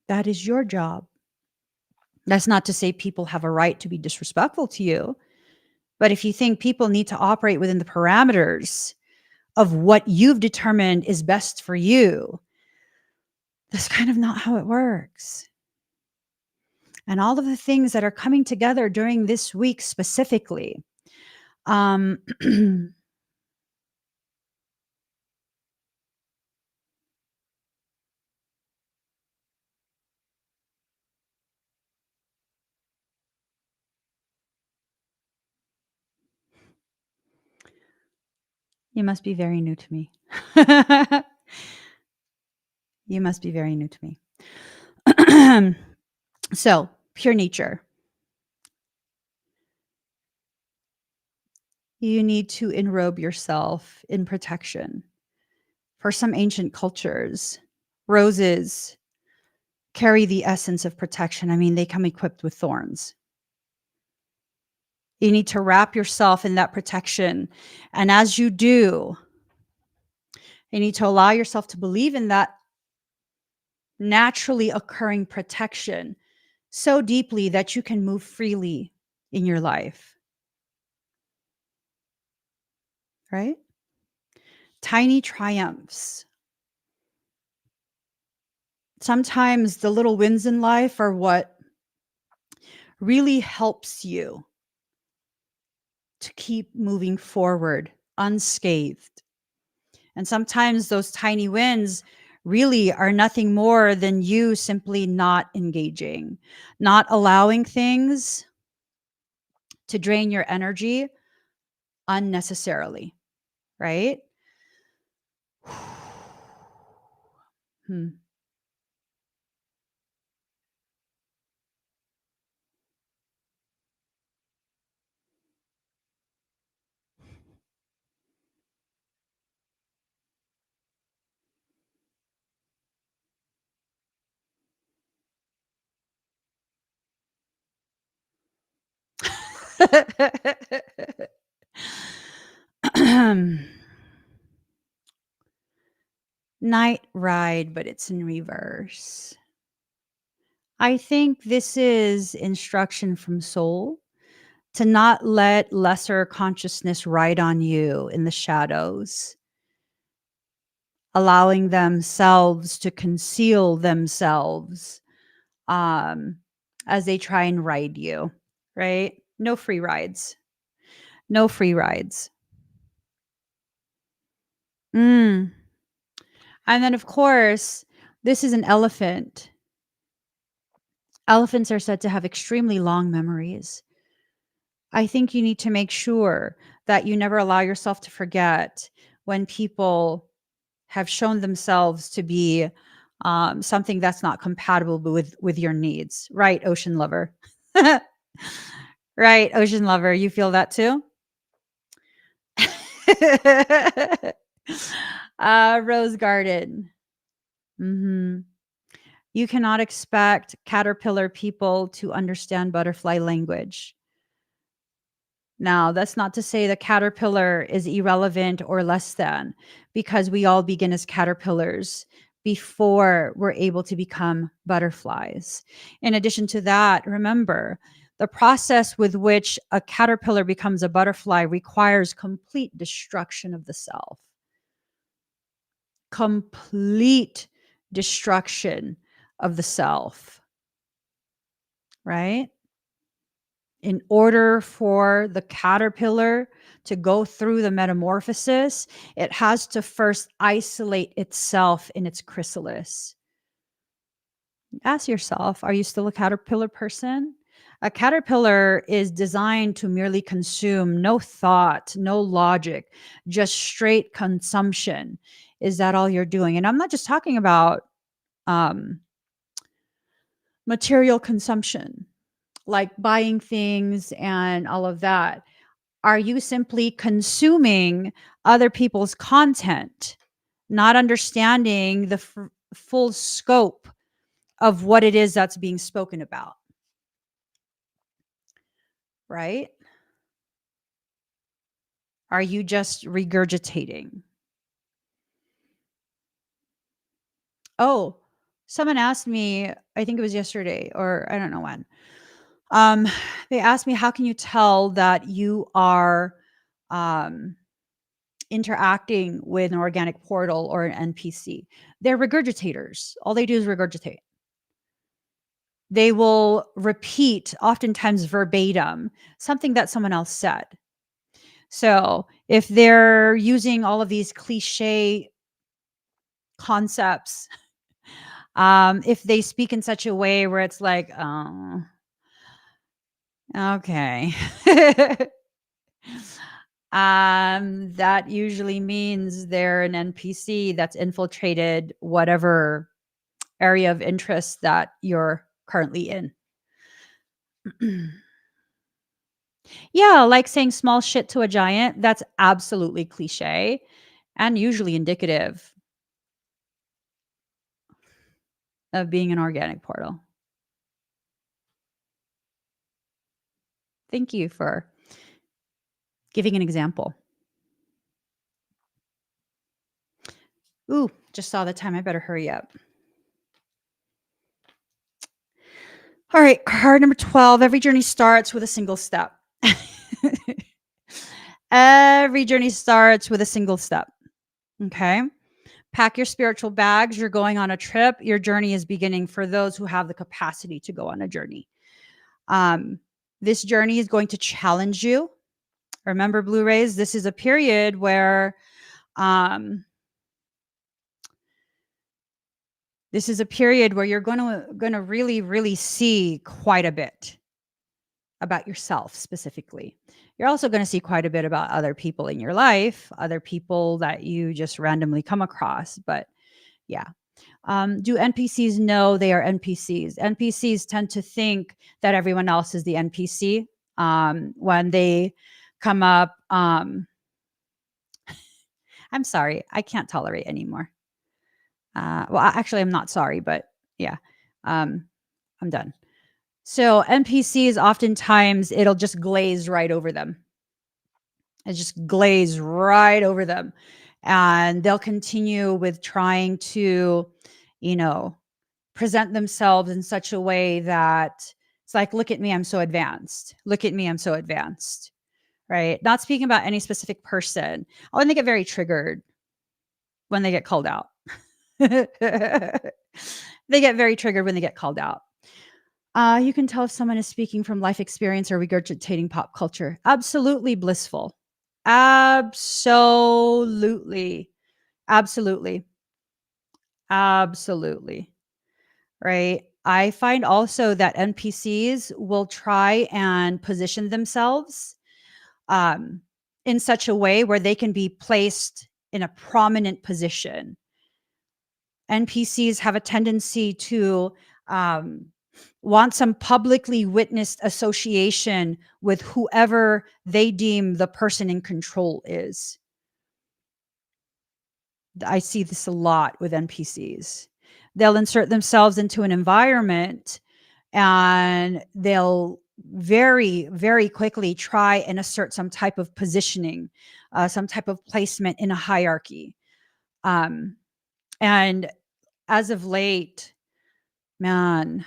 That is your job. That's not to say people have a right to be disrespectful to you, but if you think people need to operate within the parameters of what you've determined is best for you, that's kind of not how it works. And all of the things that are coming together during this week specifically, you must be very new to me. You must be very new to me. So, pure nature. You need to enrobe yourself in protection. For some ancient cultures, roses carry the essence of protection. I mean, they come equipped with thorns. You need to wrap yourself in that protection. And as you do, you need to allow yourself to believe in that naturally occurring protection so deeply that you can move freely in your life. Right? Tiny triumphs. Sometimes the little wins in life are what really helps you to keep moving forward unscathed. And sometimes those tiny wins really are nothing more than you simply not engaging, not allowing things to drain your energy unnecessarily, right? Hmm. Night ride, but it's in reverse. I think this is instruction from soul to not let lesser consciousness ride on you in the shadows, allowing themselves to conceal themselves um, as they try and ride you, right? No free rides. No free rides. Mm. And then, of course, this is an elephant. Elephants are said to have extremely long memories. I think you need to make sure that you never allow yourself to forget when people have shown themselves to be something that's not compatible with your needs. Right, ocean lover. Right, ocean lover. You feel that too? Rose garden. Hmm. You cannot expect caterpillar people to understand butterfly language. Now, that's not to say the caterpillar is irrelevant or less than, because we all begin as caterpillars. before we're able to become butterflies. In addition to that, remember, the process with which a caterpillar becomes a butterfly requires complete destruction of the self. Complete destruction of the self, right? In order for the caterpillar to go through the metamorphosis, it has to first isolate itself in its chrysalis. Ask yourself, are you still a caterpillar person? A caterpillar is designed to merely consume, no thought, no logic, just straight consumption. Is that all you're doing? And I'm not just talking about um, material consumption, like buying things and all of that. Are you simply consuming other people's content, not understanding the full scope of what it is that's being spoken about? Right? Are you just regurgitating? Oh, someone asked me, I think it was yesterday or I don't know when. Um, they asked me, how can you tell that you are um, interacting with an organic portal or an NPC? They're regurgitators. All they do is regurgitate. They will repeat, oftentimes verbatim, something that someone else said. So if they're using all of these cliche concepts, if they speak in such a way where it's like, oh, okay. That usually means they're an NPC that's infiltrated whatever area of interest that you're currently in. Yeah, like saying small shit to a giant, that's absolutely cliche and usually indicative of being an organic portal. Thank you for giving an example. Ooh, just saw the time. I better hurry up. All right, card number 12. Every journey starts with a single step. Every journey starts with a single step. Okay. Pack your spiritual bags. You're going on a trip. Your journey is beginning for those who have the capacity to go on a journey. This journey is going to challenge you. Remember, Blu-rays, this is a period where you're going to really, really see quite a bit about yourself specifically. You're also going to see quite a bit about other people in your life, other people that you just randomly come across. But yeah. Do NPCs know they are NPCs? NPCs tend to think that everyone else is the NPC when they come up. I'm sorry, I can't tolerate anymore. Well, actually, I'm not sorry, but yeah, I'm done. So NPCs, oftentimes, it'll just glaze right over them. It just glaze right over them. And they'll continue with trying to, present themselves in such a way that it's like, look at me, I'm so advanced. Look at me, I'm so advanced. Right? Not speaking about any specific person. Oh, and they get very triggered when they get called out. They get very triggered when they get called out. You can tell if someone is speaking from life experience or regurgitating pop culture. Absolutely blissful. Absolutely. Absolutely. Absolutely. Right. I find also that NPCs will try and position themselves um, in such a way where they can be placed in a prominent position. NPCs have a tendency to want some publicly witnessed association with whoever they deem the person in control is. I see this a lot with NPCs. They'll insert themselves into an environment and they'll very, very quickly try and assert some type of positioning, some type of placement in a hierarchy. And as of late, man,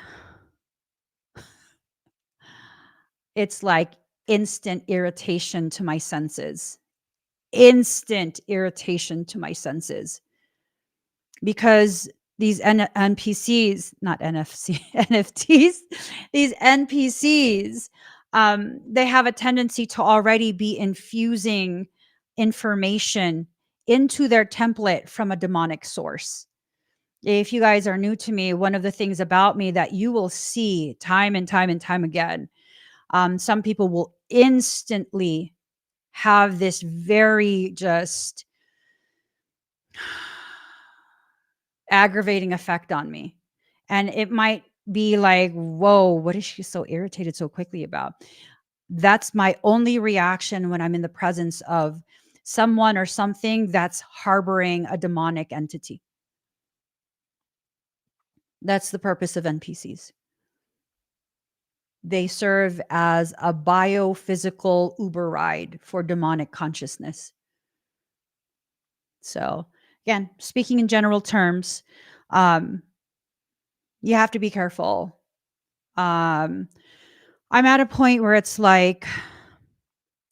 it's like instant irritation to my senses. Instant irritation to my senses because these NPCs, not NFC, NFTs, these NPCs, they have a tendency to already be infusing information into their template from a demonic source. If you guys are new to me, one of the things about me that you will see time and time and time again, some people will instantly have this very just aggravating effect on me. And it might be like, whoa, what is she so irritated so quickly about? That's my only reaction when I'm in the presence of someone or something that's harboring a demonic entity. That's the purpose of NPCs. They serve as a biophysical Uber ride for demonic consciousness. So, again, speaking in general terms, um, you have to be careful. I'm at a point where it's like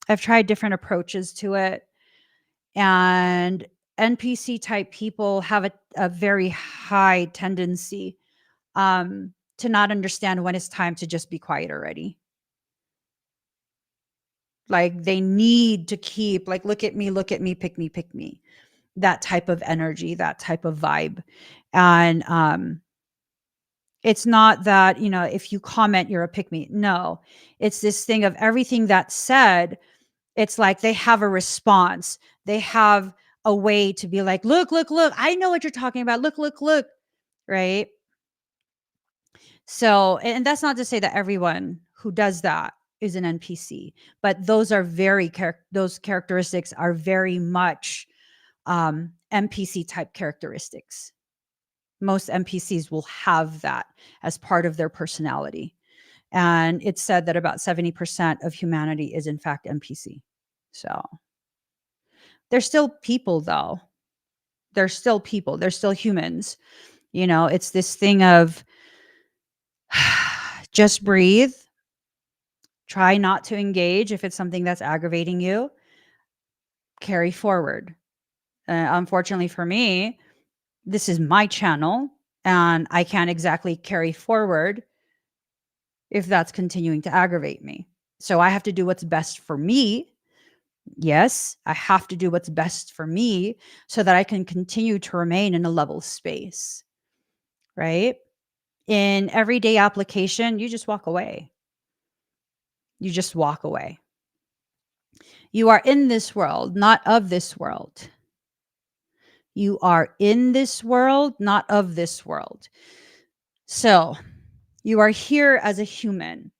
I've tried different approaches to it, and NPC type people have a very high tendency to not understand when it's time to just be quiet already. Like they need to keep like, look at me, pick me. That type of energy, that type of vibe. And it's not that, if you comment, you're a pick me. No, it's this thing of everything that's said. It's like they have a response. They have a way to be like, look, I know what you're talking about. Look. Right. So, and that's not to say that everyone who does that is an NPC, but those are those characteristics are very much NPC type characteristics. Most NPCs will have that as part of their personality. And it's said that about 70% of humanity is in fact NPC. So they're still people though. They're still people. They're still humans. It's this thing of just breathe. Try not to engage if it's something that's aggravating you. Carry forward. Unfortunately for me, this is my channel and I can't exactly carry forward if that's continuing to aggravate me. So I have to do what's best for me. Yes, I have to do what's best for me so that I can continue to remain in a level space, right? In everyday application, you just walk away. You just walk away. You are in this world, not of this world. You are in this world, not of this world. So you are here as a human.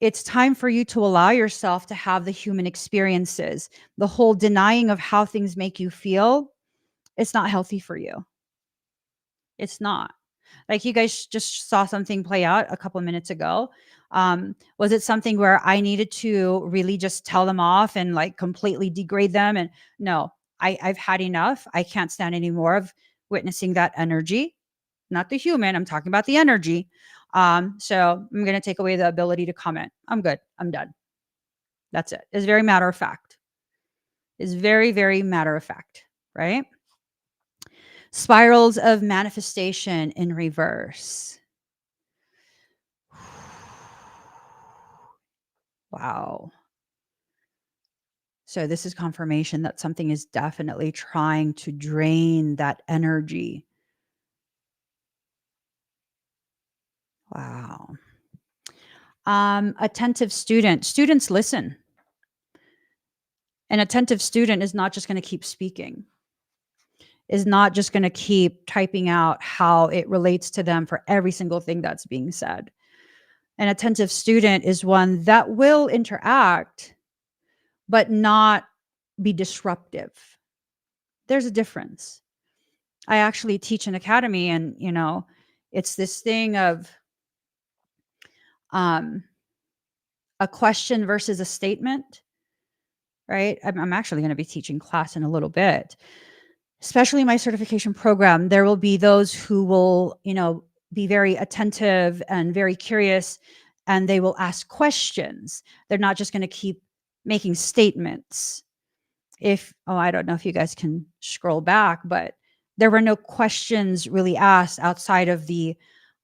It's time for you to allow yourself to have the human experiences. The whole denying of how things make you feel, it's not healthy for you. It's not. Like you guys just saw something play out a couple of minutes ago. Was it something where I needed to really just tell them off and like completely degrade them? And no, I've had enough. I can't stand any more of witnessing that energy. Not the human. I'm talking about the energy. So I'm going to take away the ability to comment. I'm good. I'm done. That's it. It's very matter of fact. It's very, very matter of fact, right? Spirals of manifestation in reverse. Wow. So this is confirmation that something is definitely trying to drain that energy. Wow. Attentive student. Students listen. An attentive student is not just going to keep speaking, is not just going to keep typing out how it relates to them for every single thing that's being said. An attentive student is one that will interact, but not be disruptive. There's a difference. I actually teach an academy, and it's this thing of a question versus a statement, right? I'm actually going to be teaching class in a little bit. especially my certification program, there will be those who will, be very attentive and very curious, and they will ask questions. They're not just going to keep making statements. I don't know if you guys can scroll back, but there were no questions really asked outside of the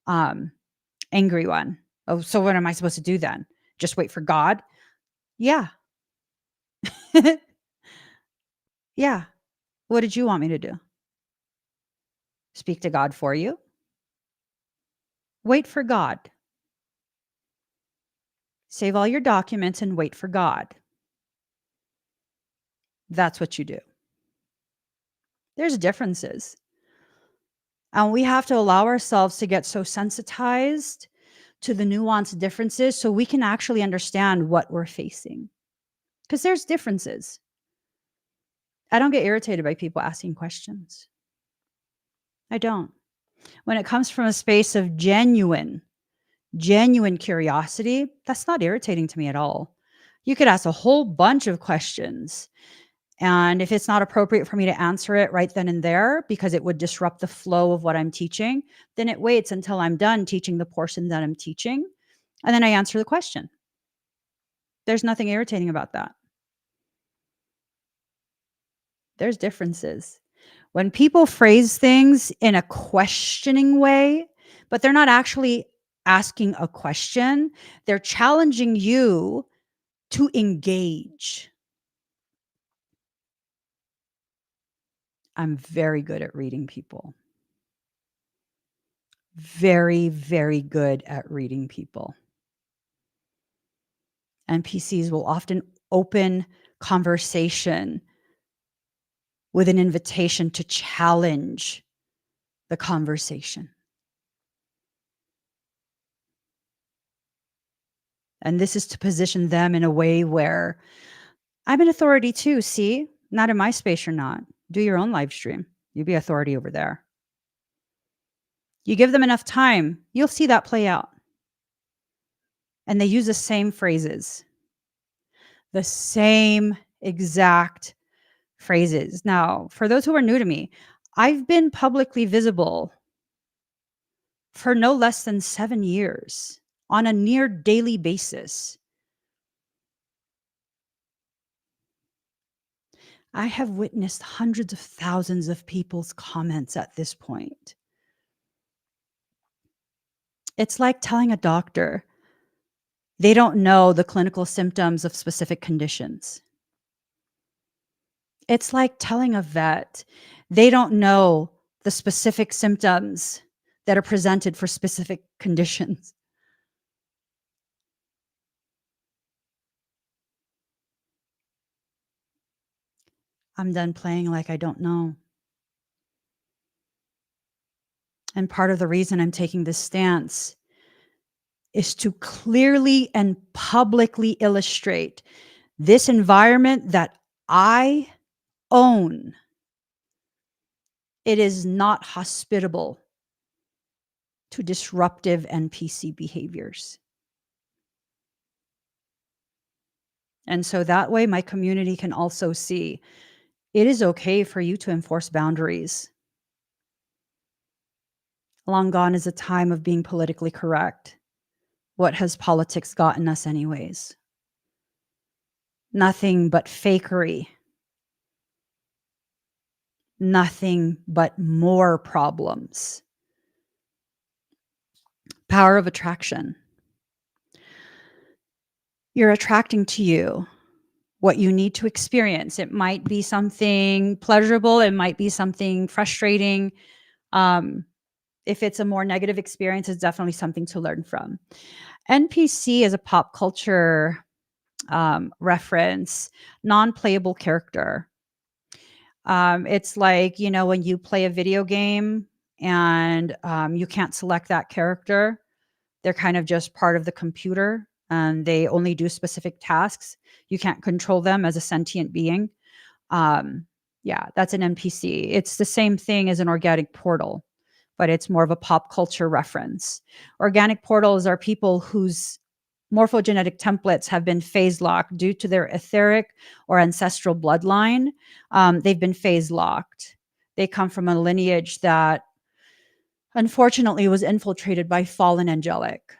angry one. Oh, so what am I supposed to do then? Just wait for God? Yeah. Yeah. What did you want me to do? Speak to God for you? Wait for God. Save all your documents and wait for God. That's what you do. There's differences. And we have to allow ourselves to get so sensitized to the nuanced differences so we can actually understand what we're facing. Because there's differences. I don't get irritated by people asking questions. I don't. When it comes from a space of genuine curiosity, that's not irritating to me at all. You could ask a whole bunch of questions. And if it's not appropriate for me to answer it right then and there because it would disrupt the flow of what I'm teaching, then it waits until I'm done teaching the portion that I'm teaching. And then I answer the question. There's nothing irritating about that. There's differences. When people phrase things in a questioning way, but they're not actually asking a question, they're challenging you to engage. I'm very good at reading people. Very, very good at reading people. NPCs will often open conversation with an invitation to challenge the conversation. And this is to position them in a way where I'm an authority too. See, not in my space, you're not. Do your own live stream. You be authority over there. You give them enough time, you'll see that play out. And they use the same phrases, the same exact phrases. Now, for those who are new to me, I've been publicly visible for no less than 7 years on a near daily basis. I have witnessed hundreds of thousands of people's comments at this point. It's like telling a doctor they don't know the clinical symptoms of specific conditions. It's like telling a vet they don't know the specific symptoms that are presented for specific conditions. I'm done playing like I don't know. And part of the reason I'm taking this stance is to clearly and publicly illustrate this environment that I own. It is not hospitable to disruptive NPC behaviors. And so that way my community can also see it is okay for you to enforce boundaries. Long gone is a time of being politically correct. What has politics gotten us anyways? Nothing but fakery. Nothing but more problems. Power of attraction. You're attracting to you what you need to experience. It might be something pleasurable. It might be something frustrating. If it's a more negative experience, it's definitely something to learn from. NPC is a pop culture reference, non-playable character. It's like, when you play a video game and you can't select that character, they're kind of just part of the computer and they only do specific tasks. You can't control them as a sentient being. Yeah, that's an NPC. It's the same thing as an organic portal, but it's more of a pop culture reference. Organic portals are people whose morphogenetic templates have been phase locked due to their etheric or ancestral bloodline. They've been phase locked. They come from a lineage that unfortunately was infiltrated by fallen angelic.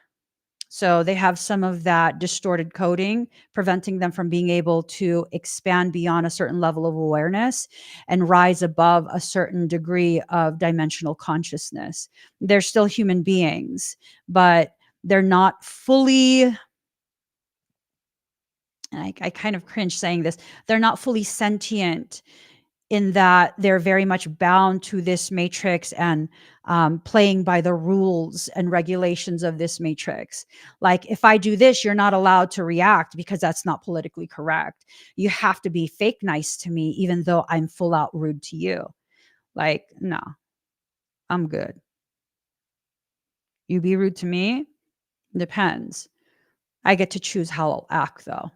So they have some of that distorted coding, preventing them from being able to expand beyond a certain level of awareness and rise above a certain degree of dimensional consciousness. They're still human beings, but they're not fully, and I kind of cringe saying this, they're not fully sentient in that they're very much bound to this matrix and playing by the rules and regulations of this matrix. Like, if I do this, you're not allowed to react because that's not politically correct. You have to be fake nice to me, even though I'm full out rude to you. Like, no, I'm good. You be rude to me? Depends. I get to choose how I'll act, though.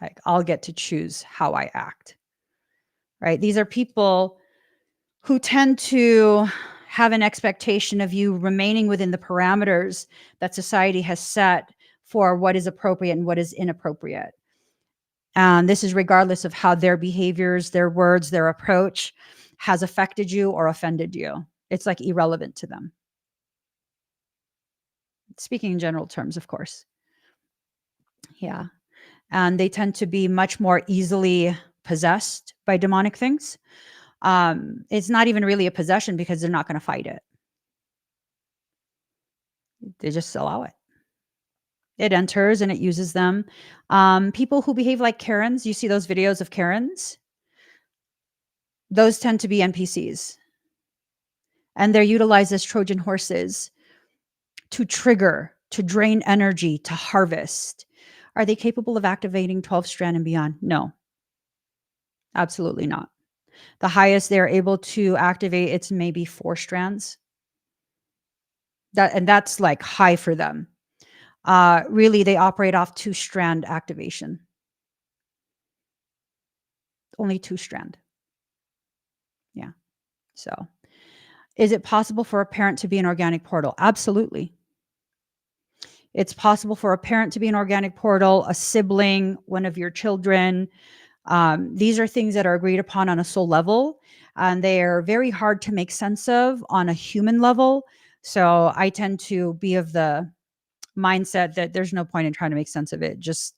Like, I'll get to choose how I act. Right? These are people who tend to have an expectation of you remaining within the parameters that society has set for what is appropriate and what is inappropriate. And this is regardless of how their behaviors, their words, their approach has affected you or offended you. It's like irrelevant to them. Speaking in general terms, of course. Yeah. And they tend to be much more easily possessed by demonic things. It's not even really a possession because they're not going to fight it. They just allow it. It enters and it uses them. People who behave like Karens, you see those videos of Karens? Those tend to be NPCs. And they're utilized as Trojan horses to trigger, to drain energy, to harvest. Are they capable of activating 12 strand and beyond? No, absolutely not. The highest they're able to activate, it's maybe 4 strands. And that's like high for them. Really, they operate off 2 strand activation. Only 2 strand. Yeah. So, is it possible for a parent to be an organic portal? Absolutely. It's possible for a parent to be an organic portal, a sibling, one of your children. These are things that are agreed upon on a soul level, and they are very hard to make sense of on a human level. So I tend to be of the mindset that there's no point in trying to make sense of it. Just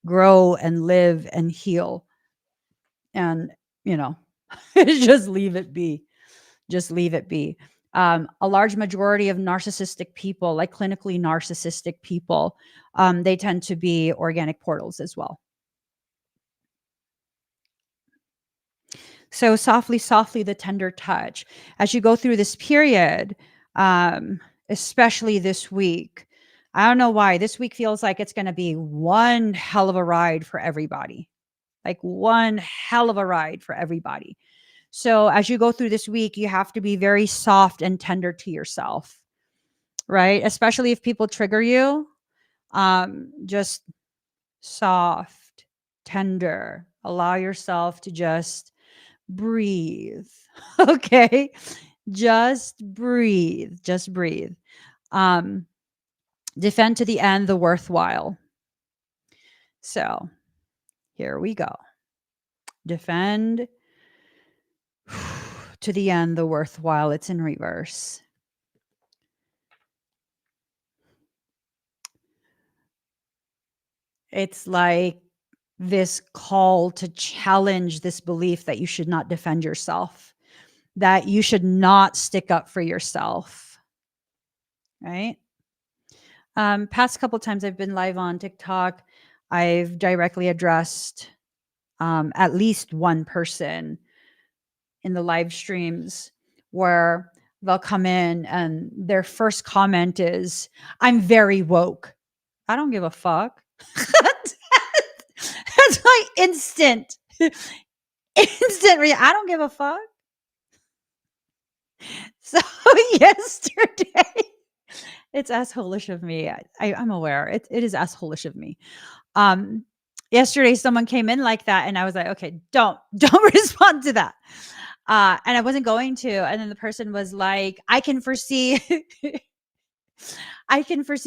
grow and live and heal. And, just leave it be. Just leave it be. A large majority of narcissistic people, like clinically narcissistic people, they tend to be organic portals as well. So softly, softly, the tender touch. As you go through this period, especially this week, I don't know why, this week feels like it's going to be one hell of a ride for everybody. Like one hell of a ride for everybody. So as you go through this week, you have to be very soft and tender to yourself, right? Especially if people trigger you. Just soft, tender. Allow yourself to just breathe. Okay. Just breathe. Just breathe. Defend to the end the worthwhile. So here we go. Defend to the end the worthwhile. It's in reverse. It's like this call to challenge this belief that you should not defend yourself, that you should not stick up for yourself, right? Past couple times I've been live on TikTok, I've directly addressed at least one person in the live streams where they'll come in and their first comment is, "I'm very woke." I don't give a fuck. That's my instant I don't give a fuck. So yesterday, it's assholish of me. I'm aware it is assholish of me. Yesterday someone came in like that and I was like, okay, don't respond to that. And I wasn't going to. And then the person was like, I can foresee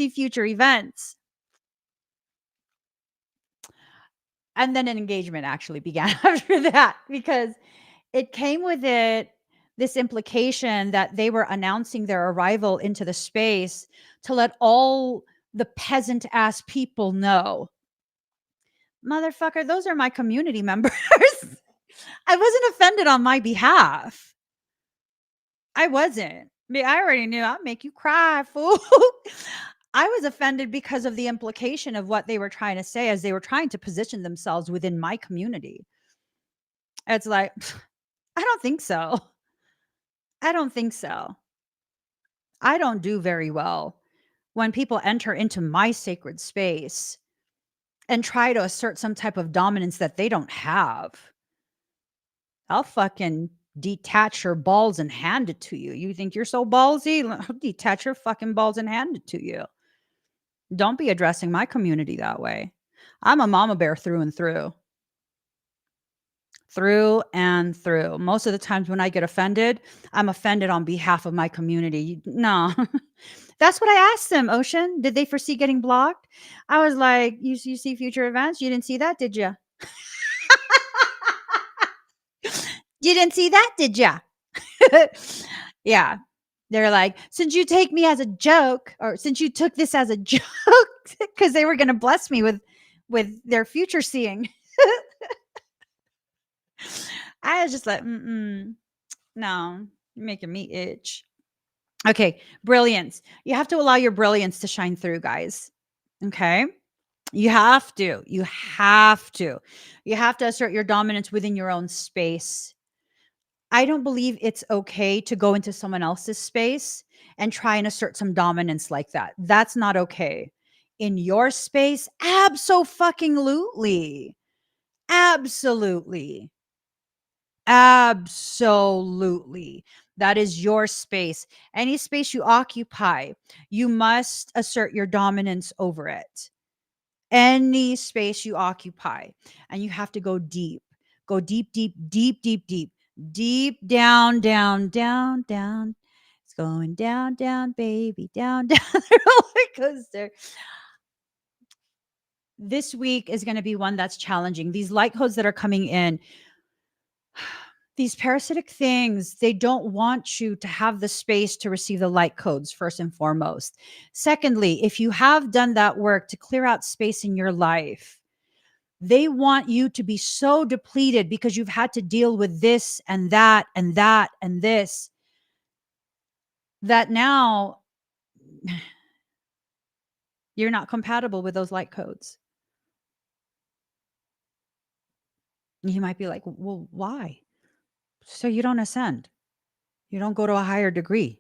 future events. And then an engagement actually began after that because it came with it this implication that they were announcing their arrival into the space to let all the peasant ass people know, motherfucker, those are my community members. I wasn't offended on my behalf. I wasn't. I mean, I already knew I'd make you cry, fool. I was offended because of the implication of what they were trying to say as they were trying to position themselves within my community. It's like, I don't think so. I don't think so. I don't do very well when people enter into my sacred space and try to assert some type of dominance that they don't have. I'll fucking detach your balls and hand it to you. You think you're so ballsy? I'll detach your fucking balls and hand it to you. Don't be addressing my community that way. I'm a mama bear through and through. Through and through. Most of the times when I get offended, I'm offended on behalf of my community. No. That's what I asked them, Ocean. Did they foresee getting blocked? I was like, you see future events? You didn't see that, did you? You didn't see that, did you? Yeah. They're like, since you take me as a joke, or since you took this as a joke, because they were going to bless me with their future seeing. I was just like, no, you're making me itch. Okay, brilliance. You have to allow your brilliance to shine through, guys. Okay? You have to. You have to. You have to assert your dominance within your own space. I don't believe it's okay to go into someone else's space and try and assert some dominance like that. That's not okay. In your space, abso-fucking-lutely. Absolutely. Absolutely. That is your space. Any space you occupy, you must assert your dominance over it. Any space you occupy. And you have to go deep. Go deep, deep, deep, deep, deep. Deep down, down, down, down. It's going down, down, baby, down, down the roller coaster. This week is going to be one that's challenging. These light codes that are coming in, these parasitic things, they don't want you to have the space to receive the light codes, first and foremost. Secondly, if you have done that work to clear out space in your life, they want you to be so depleted because you've had to deal with this and that and that and this, that now you're not compatible with those light codes. You might be like, well, why? So you don't ascend. You don't go to a higher degree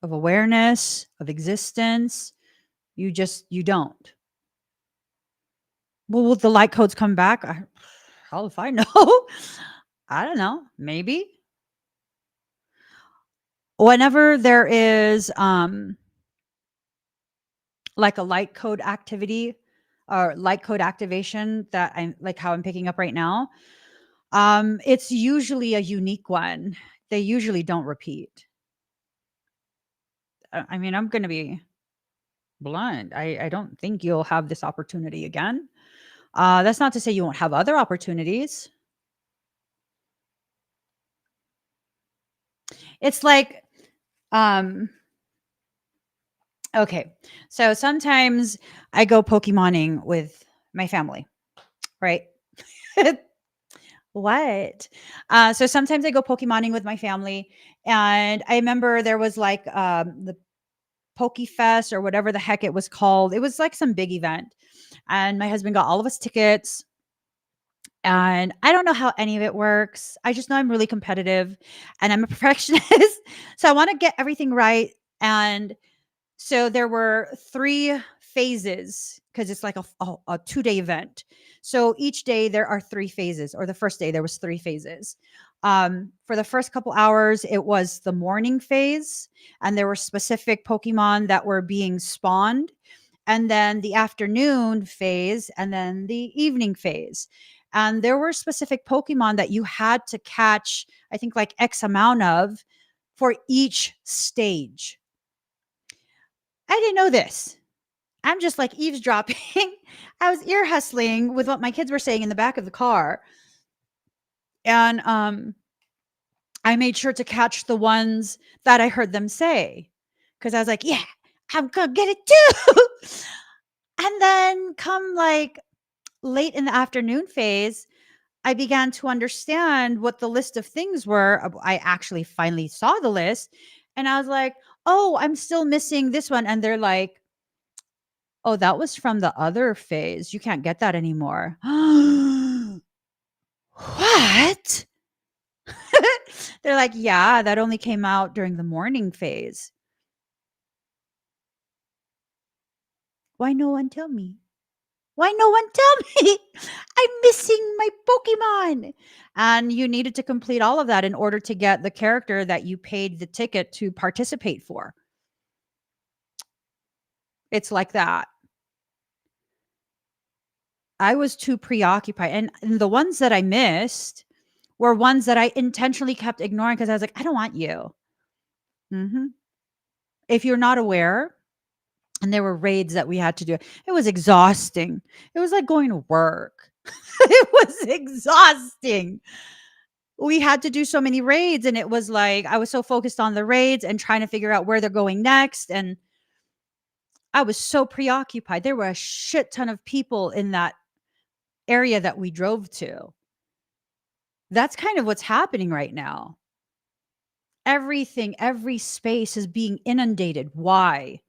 of awareness, of existence. You don't. Well, will the light codes come back? Hell if I know. I don't know. Maybe. Whenever there is like a light code activity or light code activation that I'm like how I'm picking up right now, it's usually a unique one. They usually don't repeat. I mean, I'm gonna be blunt. I don't think you'll have this opportunity again. That's not to say you won't have other opportunities. It's like, um, okay. So sometimes I go Pokemoning with my family, right? What? So sometimes I go Pokemoning with my family, and I remember there was like the Pokefest or whatever the heck it was called. It was like some big event, and my husband got all of us tickets. And I don't know how any of it works. I just know I'm really competitive and I'm a perfectionist. So I want to get everything right. And so there were 3 phases because it's like a 2-day event. So each day there are 3 phases, or the first day there was 3 phases. For the first couple hours, it was the morning phase, and there were specific Pokemon that were being spawned, and then the afternoon phase, and then the evening phase. And there were specific Pokemon that you had to catch, I think like X amount of for each stage. I didn't know this. I'm just like eavesdropping. I was ear hustling with what my kids were saying in the back of the car. And I made sure to catch the ones that I heard them say, because I was like, yeah, I'm gonna get it too. And then come like late in the afternoon phase, I began to understand what the list of things were. I actually finally saw the list and I was like, oh, I'm still missing this one. And they're like, oh, that was from the other phase. You can't get that anymore. What? They're like, yeah, that only came out during the morning phase. Why no one tell me? Why no one tell me? I'm missing my Pokemon. And you needed to complete all of that in order to get the character that you paid the ticket to participate for. It's like that. I was too preoccupied. And the ones that I missed were ones that I intentionally kept ignoring because I was like, I don't want you. Mhm. If you're not aware, and there were raids that we had to do, it was exhausting. It was like going to work. It was exhausting. We had to do so many raids, and it was like I was so focused on the raids and trying to figure out where they're going next, and I was so preoccupied. There were a shit ton of people in that area that we drove to. That's kind of what's happening right now. Everything, every space is being inundated. Why?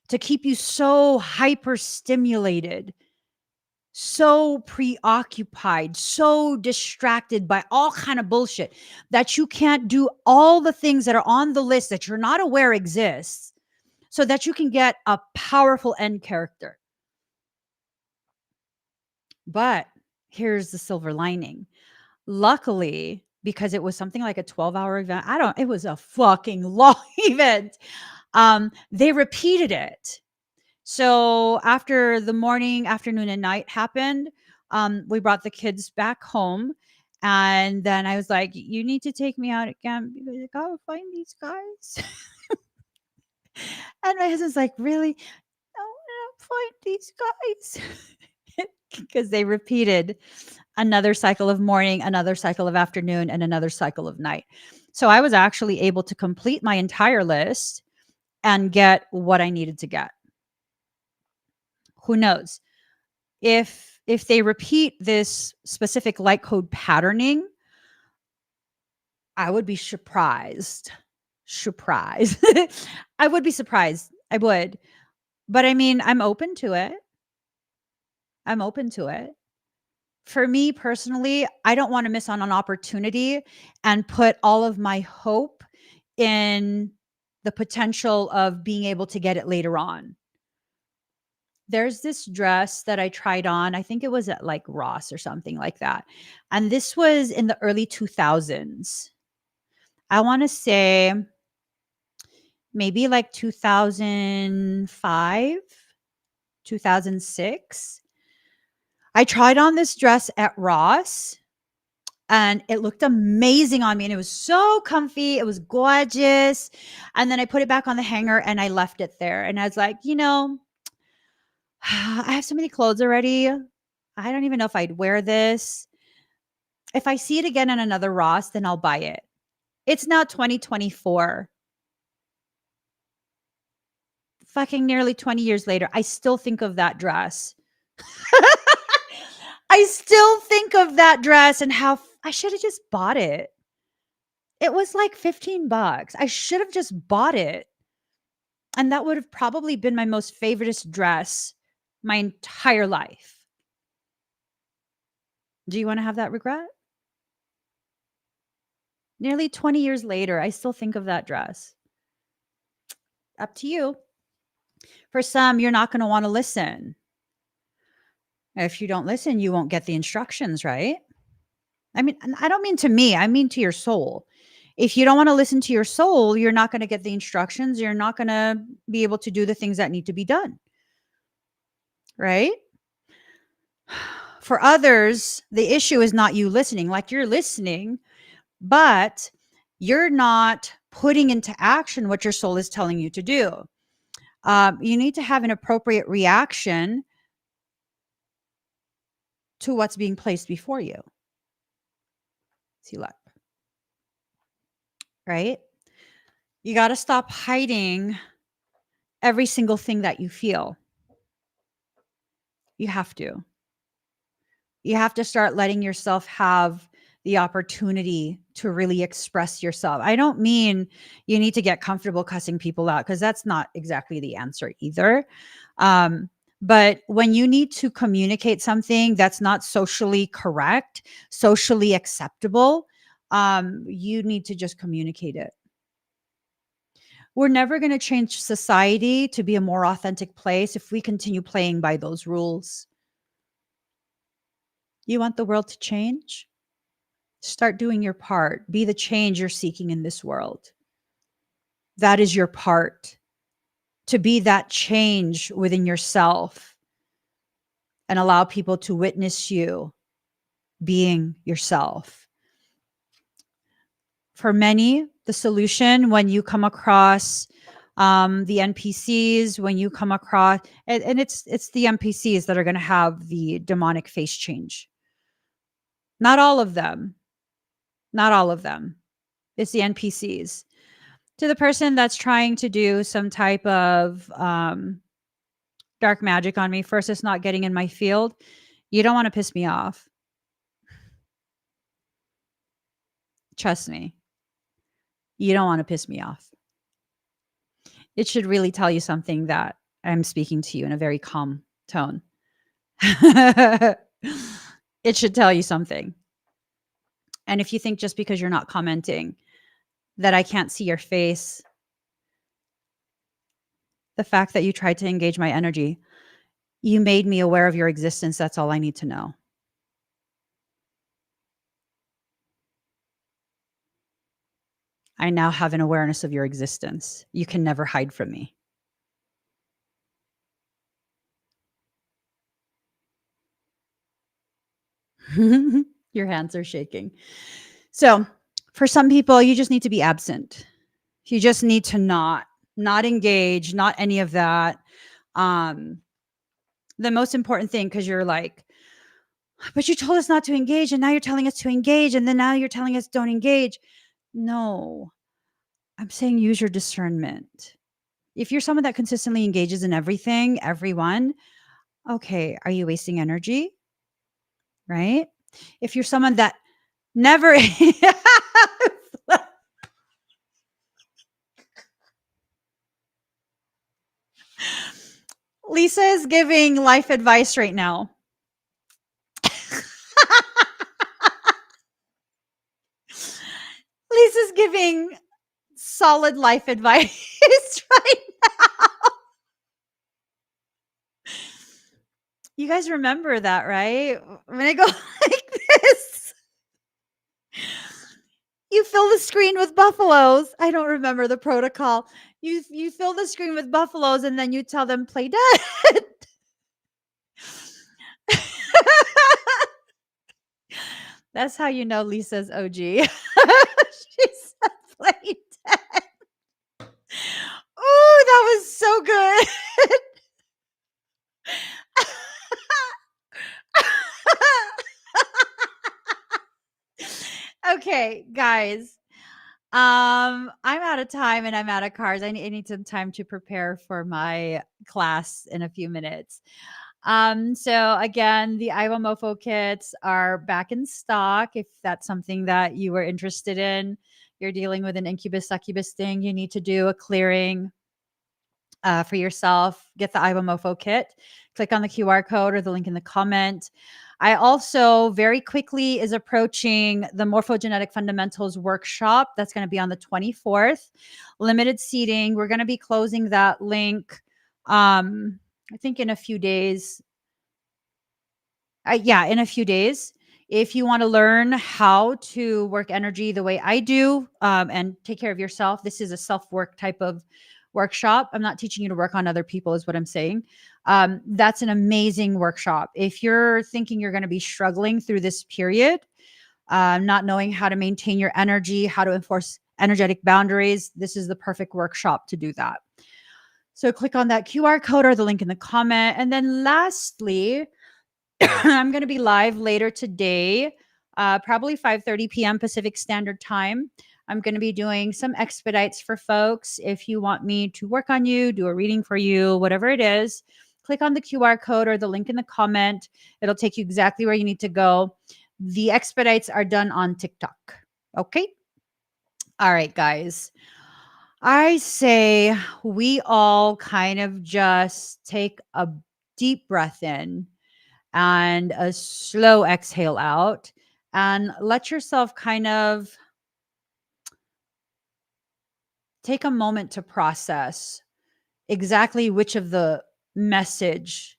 To keep you so hyper stimulated, so preoccupied, so distracted by all kind of bullshit that you can't do all the things that are on the list that you're not aware exists so that you can get a powerful end character. But here's the silver lining. Luckily, because it was something like a 12-hour event, it was a fucking long event. They repeated it. So after the morning, afternoon, and night happened, we brought the kids back home. And then I was like, you need to take me out again because I gotta find these guys. And my husband's like, really? I want to find these guys. Because they repeated another cycle of morning, another cycle of afternoon, and another cycle of night. So I was actually able to complete my entire list and get what I needed to get. Who knows? If they repeat this specific light code patterning, I would be surprised. Surprised. I would be surprised. I would. But I mean, I'm open to it. I'm open to it. For me personally, I don't want to miss on an opportunity and put all of my hope in the potential of being able to get it later on. There's this dress that I tried on. I think it was at like Ross or something like that. And this was in the early 2000s. I want to say maybe like 2005, 2006. I tried on this dress at Ross and it looked amazing on me and it was so comfy. It was gorgeous. And then I put it back on the hanger and I left it there. And I was like, I have so many clothes already. I don't even know if I'd wear this. If I see it again in another Ross, then I'll buy it. It's now 2024. Fucking nearly 20 years later, I still think of that dress. I still think of that dress and how I should have just bought it. It was like $15. I should have just bought it. And that would have probably been my most favoriteest dress my entire life. Do you want to have that regret? Nearly 20 years later, I still think of that dress. Up to you. For some, you're not going to want to listen. If you don't listen, you won't get the instructions, right? I mean, I don't mean to me, I mean to your soul. If you don't want to listen to your soul, you're not going to get the instructions. You're not going to be able to do the things that need to be done. Right? For others, the issue is not you listening. Like you're listening, but you're not putting into action what your soul is telling you to do. You need to have an appropriate reaction to what's being placed before you. See, look. right? You got to stop hiding every single thing that you feel. You have to. You have to start letting yourself have the opportunity to really express yourself. I don't mean you need to get comfortable cussing people out, because that's not exactly the answer either. But when you need to communicate something that's not socially correct, socially acceptable, you need to just communicate it. We're never going to change society to be a more authentic place if we continue playing by those rules. You want the world to change? Start doing your part. Be the change you're seeking in this world. That is your part, to be that change within yourself and allow people to witness you being yourself. For many, the solution, when you come across the NPCs, when you come across, and it's the NPCs that are going to have the demonic face change. Not all of them. Not all of them. It's the NPCs. To the person that's trying to do some type of dark magic on me, first, it's not getting in my field. You don't want to piss me off. Trust me. You don't want to piss me off. It should really tell you something that I'm speaking to you in a very calm tone. It should tell you something. And if you think just because you're not commenting that I can't see your face, the fact that you tried to engage my energy, you made me aware of your existence. That's all I need to know. I now have an awareness of your existence. You can never hide from me. Your hands are shaking. So for some people, you just need to be absent. You just need to not engage, not any of that. The most important thing, because you're like, but you told us not to engage, and now you're telling us to engage, and then now you're telling us don't engage. No, I'm saying use your discernment. If you're someone that consistently engages in everything, everyone, okay, are you wasting energy? Right? If you're someone that never Lisa is giving life advice right now. Lisa's giving solid life advice right now. You guys remember that, right? When I go like this, you fill the screen with buffaloes. I don't remember the protocol. You fill the screen with buffaloes, and then you tell them play dead. That's how you know Lisa's OG. She said play dead. Ooh, that was so good. Okay, guys. I'm out of time and I'm out of cards. I need some time to prepare for my class in a few minutes. So again, the Iowa Mofo kits are back in stock. If that's something that you were interested in, you're dealing with an incubus succubus thing, you need to do a clearing for yourself. Get the Iowa Mofo kit. Click on the QR code or the link in the comment. I also very quickly is approaching the Morphogenetic Fundamentals workshop. That's going to be on the 24th. Limited seating. We're going to be closing that link. I think in a few days. In a few days. If you want to learn how to work energy the way I do and take care of yourself, this is a self-work type of workshop. I'm not teaching you to work on other people is what I'm saying. That's an amazing workshop. If you're thinking you're going to be struggling through this period, not knowing how to maintain your energy, how to enforce energetic boundaries, this is the perfect workshop to do that. So click on that QR code or the link in the comment. And then lastly, I'm going to be live later today, probably 5:30 p.m. Pacific Standard Time. I'm going to be doing some expedites for folks. If you want me to work on you, do a reading for you, whatever it is, click on the QR code or the link in the comment. It'll take you exactly where you need to go. The expedites are done on TikTok. Okay. All right, guys. I say we all kind of just take a deep breath in and a slow exhale out and let yourself kind of take a moment to process exactly which of the message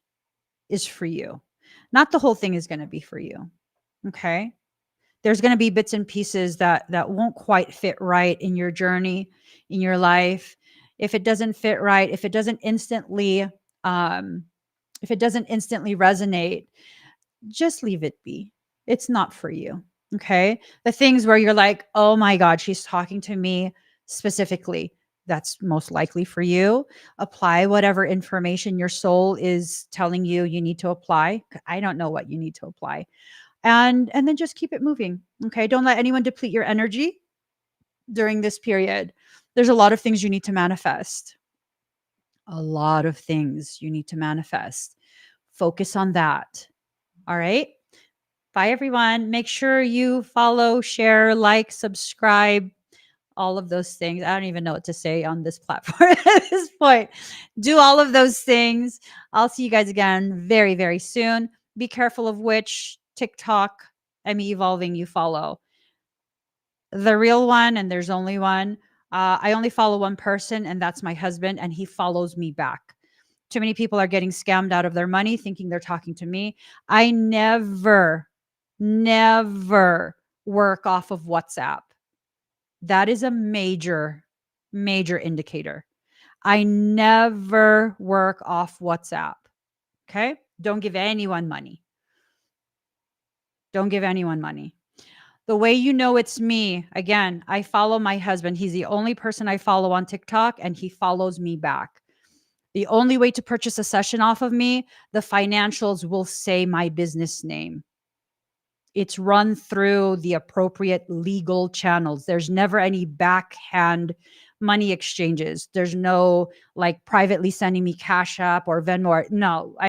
is for you. Not the whole thing is going to be for you. Okay? There's going to be bits and pieces that won't quite fit right in your journey, in your life. If it doesn't fit right, um if it doesn't instantly resonate, just leave it be. It's not for you. Okay. The things where you're like, oh my God, she's talking to me specifically, that's most likely for you. Apply whatever information your soul is telling you you need to apply. I don't know what you need to apply. And then just keep it moving. Okay. Don't let anyone deplete your energy during this period. There's a lot of things you need to manifest. A lot of things you need to manifest. Focus on that. All right. Bye, everyone. Make sure you follow, share, like, subscribe, all of those things. I don't even know what to say on this platform at this point. Do all of those things. I'll see you guys again very, very soon. Be careful of which TikTok I'm evolving you follow. The real one, and there's only one. I only follow one person, and that's my husband, and he follows me back. Too many people are getting scammed out of their money thinking they're talking to me. I never work off of WhatsApp. That is a major, major indicator. I never work off WhatsApp. Okay. Don't give anyone money. Don't give anyone money. The way you know it's me, again, I follow my husband. He's the only person I follow on TikTok, and he follows me back. The only way to purchase a session off of me, the financials will say my business name. It's run through the appropriate legal channels. There's never any backhand money exchanges. There's no like privately sending me Cash App or Venmo. No,